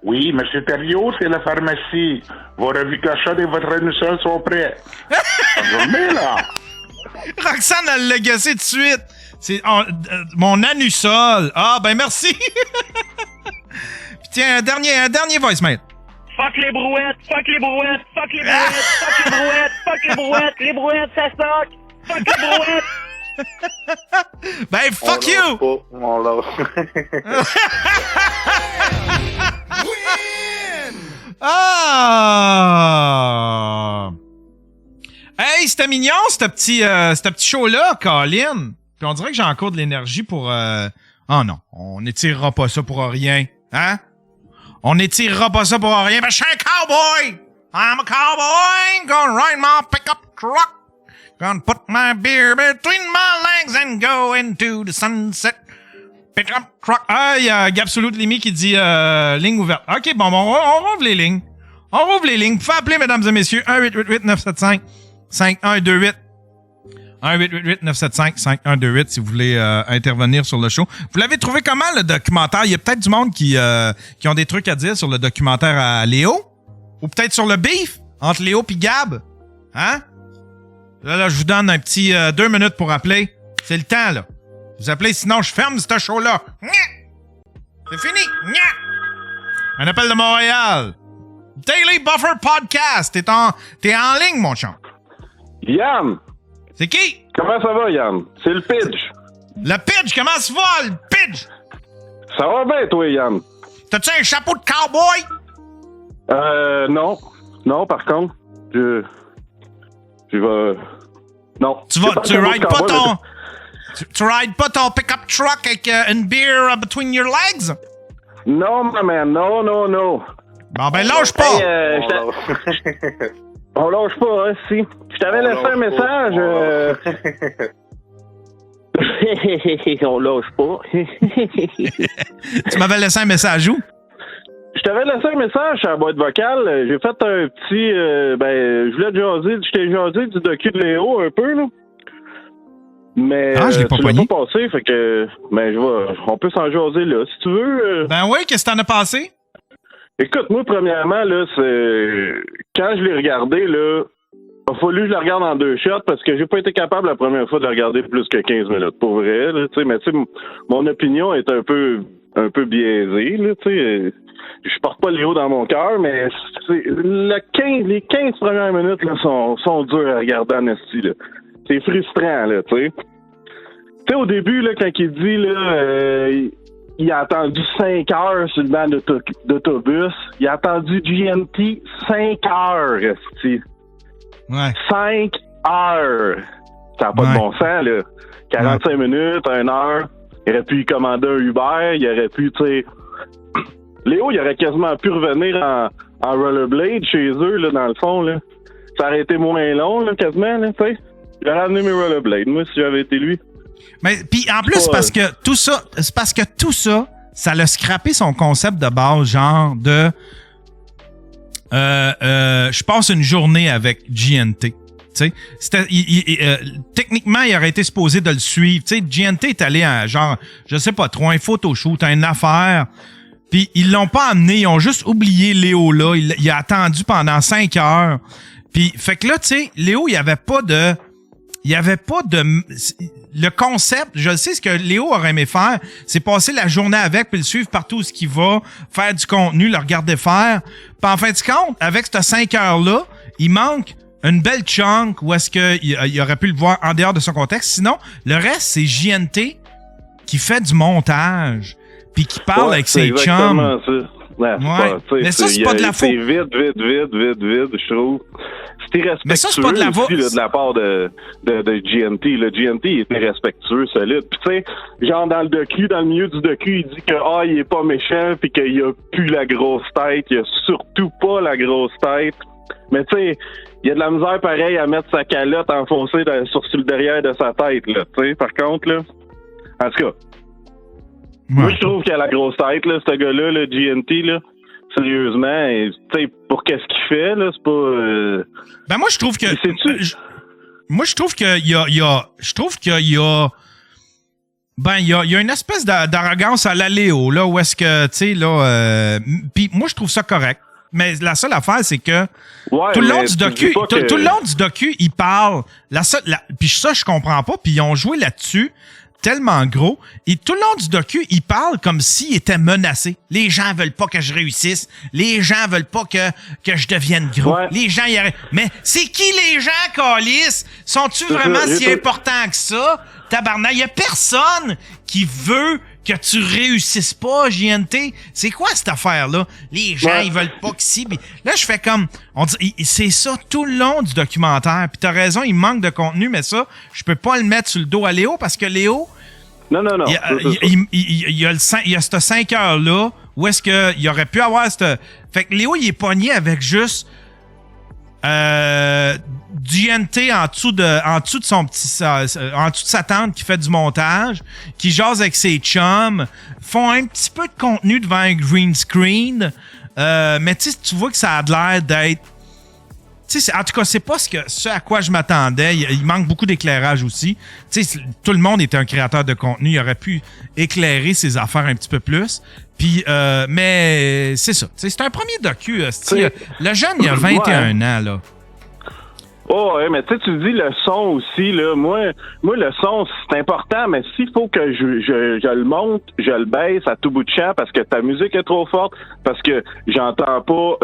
Oui, M. Thériault, c'est la pharmacie. Vos revues cachées et votre renousseur sont prêts. Bonne journée, là. Roxane, elle l'a gassé tout de suite. C'est mon anusol. Ah, ben merci. Puis tiens, un dernier voicemail. Fuck les brouettes, fuck les brouettes, fuck les brouettes, fuck les brouettes, fuck les brouettes, ça stock. Fuck les brouettes. Ben, fuck you. On lâche. Ah! Hey, c'était mignon, ce petit show-là, Colin. Puis on dirait que j'ai encore de l'énergie pour... Oh non, on n'étirera pas ça pour rien. Hein? On n'étirera pas ça pour rien. Ben, je suis un cowboy! I'm a cowboy! Gonna ride my pickup truck! Gonna put my beer between my legs and go into the sunset. Pickup truck. Ah, il y a Gabsolute Limi qui dit ligne ouverte. OK, bon, on rouvre les lignes. On rouvre les lignes. Vous pouvez appeler, mesdames et messieurs, 1-888-975-5128. 1-888-975-5128 si vous voulez intervenir sur le show. Vous l'avez trouvé comment, le documentaire? Il y a peut-être du monde qui ont des trucs à dire sur le documentaire à Léo. Ou peut-être sur le beef entre Léo et Gab. Hein? Là, je vous donne un petit 2 minutes pour appeler. C'est le temps, là. Vous appelez, sinon je ferme ce show-là. C'est fini. Un appel de Montréal. Daily Buffer Podcast. T'es en ligne, mon chum. Yann! C'est qui? Comment ça va, Yann? C'est le Pidge. Le Pidge, comment ça va, le Pidge? Ça va bien, toi, Yann? T'as-tu un chapeau de cowboy? Non. Non, par contre, je vais... Non. Tu rides pas ton... Tu rides pas ton pick-up truck avec une beer between your legs? Non, ma man, non. Bon, ben lâche pas! On lâche pas, hein, si. Je t'avais laissé un message. On lâche pas. Tu m'avais laissé un message où? Je t'avais laissé un message sur la boîte vocale. J'ai fait un petit... je voulais te jaser du docu de Léo un peu, là. Mais je l'ai pas tu l'as pas passé, fait que... on peut s'en jaser, là. Si tu veux... Ben oui, qu'est-ce que t'en as passé? Écoute, moi, premièrement, là, c'est... Quand je l'ai regardé, là, il a fallu que je la regarde en 2 shots parce que j'ai pas été capable la première fois de la regarder plus que 15 minutes. Pour vrai, là, tu sais. Mais tu sais, mon opinion est un peu biaisée, là, tu sais. Je porte pas Léo dans mon cœur, mais les 15 premières minutes, là, sont dures à regarder en esti, là. C'est frustrant, là, tu sais. Tu sais, au début, là, quand il dit, là, il a attendu 5 heures sur le banc d'autobus. Il a attendu GNT 5 heures, esti. Ouais. 5 heures. Ça n'a pas de bon sens, là. 45 minutes, 1 heure. Il aurait pu y commander un Uber. Il aurait pu, tu sais... Léo, il aurait quasiment pu revenir en rollerblade chez eux, là, dans le fond, là. Ça aurait été moins long, là, quasiment, là, tu sais. J'aurais amené mes rollerblades, moi, si j'avais été lui. Mais puis en plus, parce que tout ça, ça l'a scrappé son concept de base, genre de je passe une journée avec GNT. Techniquement, il aurait été supposé de le suivre. T'sais, GNT est allé à genre, je sais pas trop, un photoshoot, une affaire. Puis ils l'ont pas amené, ils ont juste oublié Léo là. Il a attendu pendant 5 heures. Puis fait que là, tu sais, Léo, il y avait pas de le concept, je sais ce que Léo aurait aimé faire, c'est passer la journée avec puis le suivre partout où il va, faire du contenu, le regarder faire. Puis en fin de compte, avec ces 5 heures-là, il manque une belle chunk où est-ce qu'il aurait pu le voir en dehors de son contexte. Sinon, le reste, c'est JNT qui fait du montage puis qui parle avec ses chums. Ouais. Mais ça, c'est pas de la faute. C'est vide, je trouve. C'était respectueux. Mais ça, c'est pas de la faute. Aussi, là, de la part de GNT. Le GNT, il était respectueux, solide. Puis tu sais, genre dans le milieu du docu, il dit que il est pas méchant puis qu'il a plus la grosse tête. Il a surtout pas la grosse tête. Mais tu sais, il y a de la misère pareil à mettre sa calotte enfoncée sur le derrière de sa tête, là. Tu sais, par contre, là. En tout cas. Moi, je trouve qu'il a la grosse tête, là, ce gars-là, le GNT, là. Sérieusement, tu sais, pour qu'est-ce qu'il fait, là, c'est pas... Ben, moi, je trouve que... Moi, je trouve qu'il y a... Ben, il y a une espèce d'arrogance à la Léo, là, où est-ce que, tu sais, là... Puis moi, je trouve ça correct. Mais la seule affaire, c'est que tout le long du docu, tout le long du docu, il parle... Puis ça, je comprends pas. Puis ils ont joué là-dessus tellement gros. Et tout le long du docu, il parle comme s'il était menacé. Les gens veulent pas que je réussisse. Les gens veulent pas que je devienne gros. Ouais. Les gens, mais c'est qui les gens, câlisse? Sont-tu vraiment si importants que ça? Tabarnak, y a personne qui veut que tu réussisses pas, JNT. C'est quoi cette affaire-là? Les gens, ils veulent pas que si. Là, je fais comme... c'est ça tout le long du documentaire. Puis t'as raison, il manque de contenu, mais ça, je peux pas le mettre sur le dos à Léo parce que Léo... Non. Il y a cette 5 heures-là où est-ce qu'il aurait pu avoir cette... Fait que Léo, il est pogné avec juste... GNT en dessous de son petit en dessous de sa tante qui fait du montage, qui jase avec ses chums, font un petit peu de contenu devant un green screen, mais tu vois que ça a l'air d'être, tu Tu sais, en tout cas, c'est pas ce à quoi je m'attendais. Il manque beaucoup d'éclairage aussi. Tu sais, tout le monde était un créateur de contenu. Il aurait pu éclairer ses affaires un petit peu plus. Puis, mais c'est ça. Tu sais, c'est un premier docu. Le jeune, il a 21 ans, là. Oh, ouais, mais tu sais, tu dis le son aussi, là. Moi, le son, c'est important, mais s'il faut que je le monte, je le baisse à tout bout de champ parce que ta musique est trop forte, parce que j'entends pas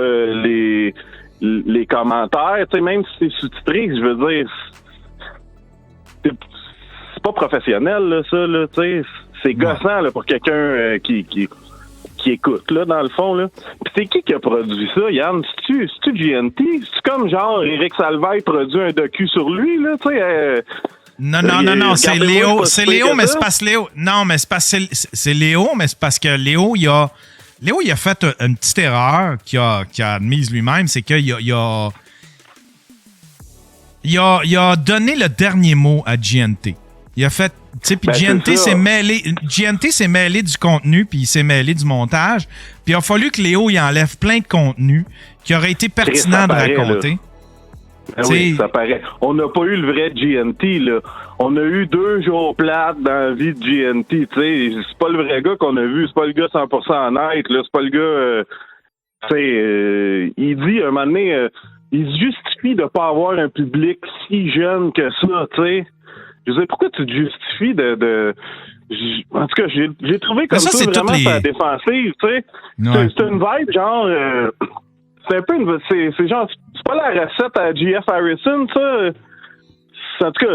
les commentaires, tu sais, même si c'est sous-titré, je veux dire, c'est pas professionnel, là, ça, là, tu sais. C'est gossant, là, pour quelqu'un qui écoute, là, dans le fond, là. Puis c'est qui a produit ça, Yann? C'est-tu GNT? C'est comme, genre, Éric Salvaille produit un docu sur lui, là, tu sais? Non, c'est Léo. C'est Léo, mais c'est parce que Léo... Non, mais c'est Léo, mais c'est parce que Léo, il a fait une petite erreur qu'il a admise lui-même, c'est qu'il a donné le dernier mot à GNT. Il a fait... Tu sais, puis GNT s'est mêlé du contenu, puis il s'est mêlé du montage. Puis il a fallu que Léo il enlève plein de contenu qui aurait été pertinent de raconter. Ben oui, ça paraît. On n'a pas eu le vrai GNT, là. On a eu 2 jours plates dans la vie de GNT, tu sais. C'est pas le vrai gars qu'on a vu, c'est pas le gars 100% honnête, là. C'est pas le gars... tu sais, il dit, un moment donné, il se justifie de pas avoir un public si jeune que ça, tu sais. Je sais, pourquoi tu te justifies en tout cas, j'ai trouvé comme ça vraiment sa défensive, tu sais. Ouais. C'est une vibe, genre... c'est un peu c'est genre... C'est pas la recette à G.F. Harrison, ça. En tout cas,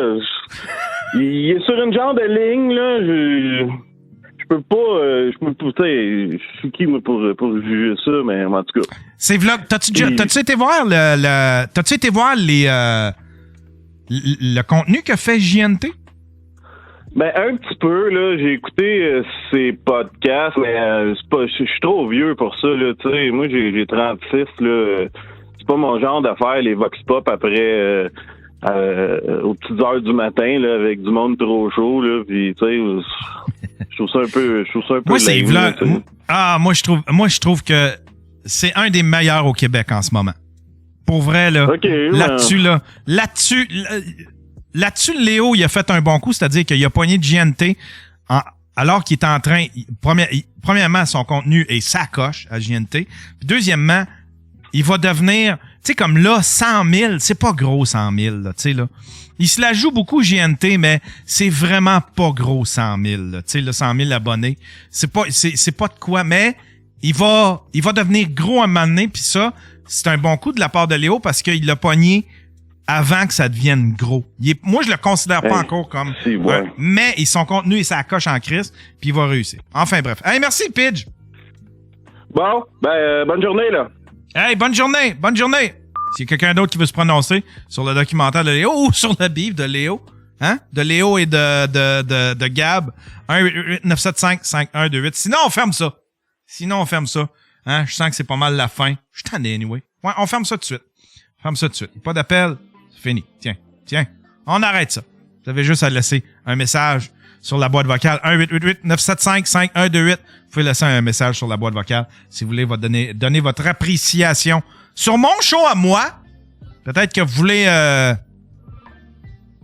il est sur une genre de ligne, là. Je peux pas... tu sais, je suis qui, moi, pour juger ça, mais en tout cas... C'est vlog. T'as-tu été voir T'as-tu été voir le contenu que fait JNT? Ben, un petit peu, là. J'ai écouté ses podcasts, mais je suis trop vieux pour ça, là. Tu sais, moi, j'ai 36, là. C'est pas mon genre d'affaire, les vox pop après aux petites heures du matin, là, avec du monde trop chaud, là. Puis, tu sais, je trouve ça un peu moi, c'est lame, là, moi, je trouve que c'est un des meilleurs au Québec en ce moment. Pour vrai, là. Okay, Là-dessus, Léo, il a fait un bon coup, c'est-à-dire qu'il a pogné de JNT alors qu'il est en train... Premièrement, son contenu est sacoche à JNT. Puis deuxièmement, il va devenir... Tu sais, comme là, 100 000, c'est pas gros 100 000, là, tu sais, là. Il se la joue beaucoup, JNT, mais c'est vraiment pas gros 100 000, là. Tu sais, là, 100 000 abonnés. C'est pas de quoi, mais il va devenir gros à un moment donné, puis ça, c'est un bon coup de la part de Léo parce qu'il l'a pogné avant que ça devienne gros. Moi, je le considère pas encore comme... mais son contenu et sa coche en crise, puis il va réussir. Enfin, bref. Hey, merci, Pidge. Bon, bonne journée, là. Hey, bonne journée. Bonne journée. S'il y a quelqu'un d'autre qui veut se prononcer sur le documentaire de Léo ou sur le beef de Léo, hein? De Léo et de Gab, 1-888-975-5128. Sinon, on ferme ça. Hein? Je sens que c'est pas mal la fin. Je suis tanné, anyway. Ouais, on ferme ça tout de suite. Pas d'appel. C'est fini. Tiens. On arrête ça. Vous avez juste à laisser un message sur la boîte vocale. 1-888-975-5128. Vous pouvez laisser un message sur la boîte vocale si vous voulez donner votre appréciation sur mon show à moi. Peut-être que vous voulez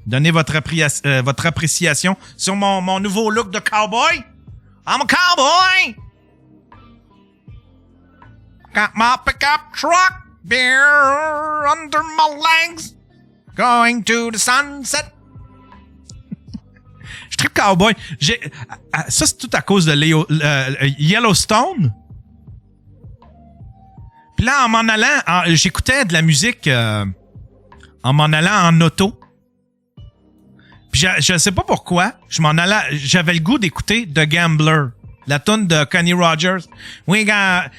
donner votre appréciation sur mon nouveau look de cowboy. I'm a cowboy! Got my pickup truck, beer under my legs, going to the sunset. Je tripe cowboy. Ça, c'est tout à cause de Yellowstone. Puis là, en m'en allant, j'écoutais de la musique en m'en allant en auto. Puis je sais pas pourquoi, j'avais le goût d'écouter The Gambler, la tune de Kenny Rogers. We got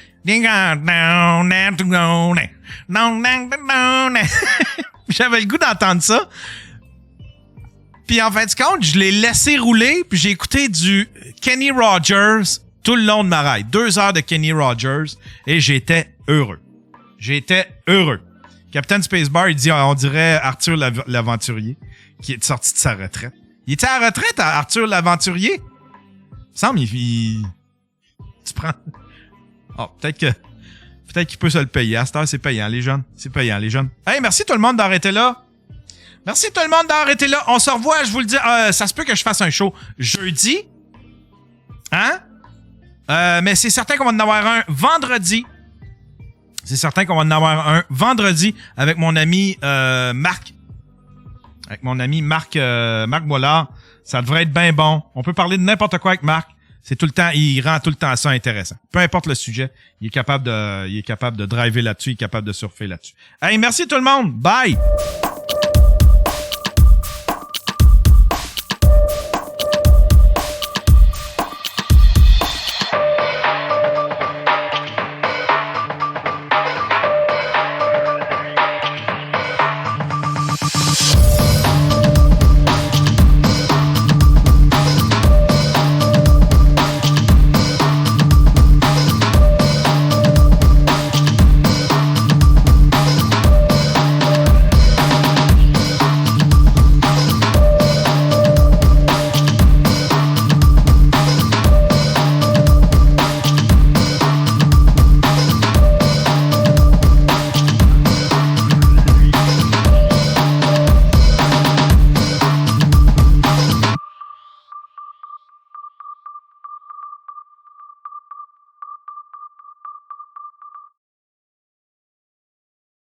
j'avais le goût d'entendre ça. Puis en fin de compte, je l'ai laissé rouler, puis j'ai écouté du Kenny Rogers tout le long de ma ride. 2 heures de Kenny Rogers, et j'étais heureux. Captain Spacebar, il dit, on dirait Arthur l'Aventurier, qui est sorti de sa retraite. Il était à la retraite, Arthur l'Aventurier? Il me semble, tu prends... Oh, peut-être Peut-être qu'il peut se le payer. À cette heure, c'est payant, les jeunes. C'est payant, les jeunes. Hey, merci tout le monde d'avoir été là. Merci tout le monde d'avoir été là. On se revoit, je vous le dis. Ça se peut que je fasse un show jeudi. Hein? Mais c'est certain qu'on va en avoir un vendredi. C'est certain qu'on va en avoir un vendredi avec mon ami Marc. Avec mon ami Marc Mollard. Ça devrait être bien bon. On peut parler de n'importe quoi avec Marc. C'est tout le temps, il rend tout le temps ça intéressant. Peu importe le sujet, il est capable de driver là-dessus, il est capable de surfer là-dessus. Hey, merci tout le monde. Bye!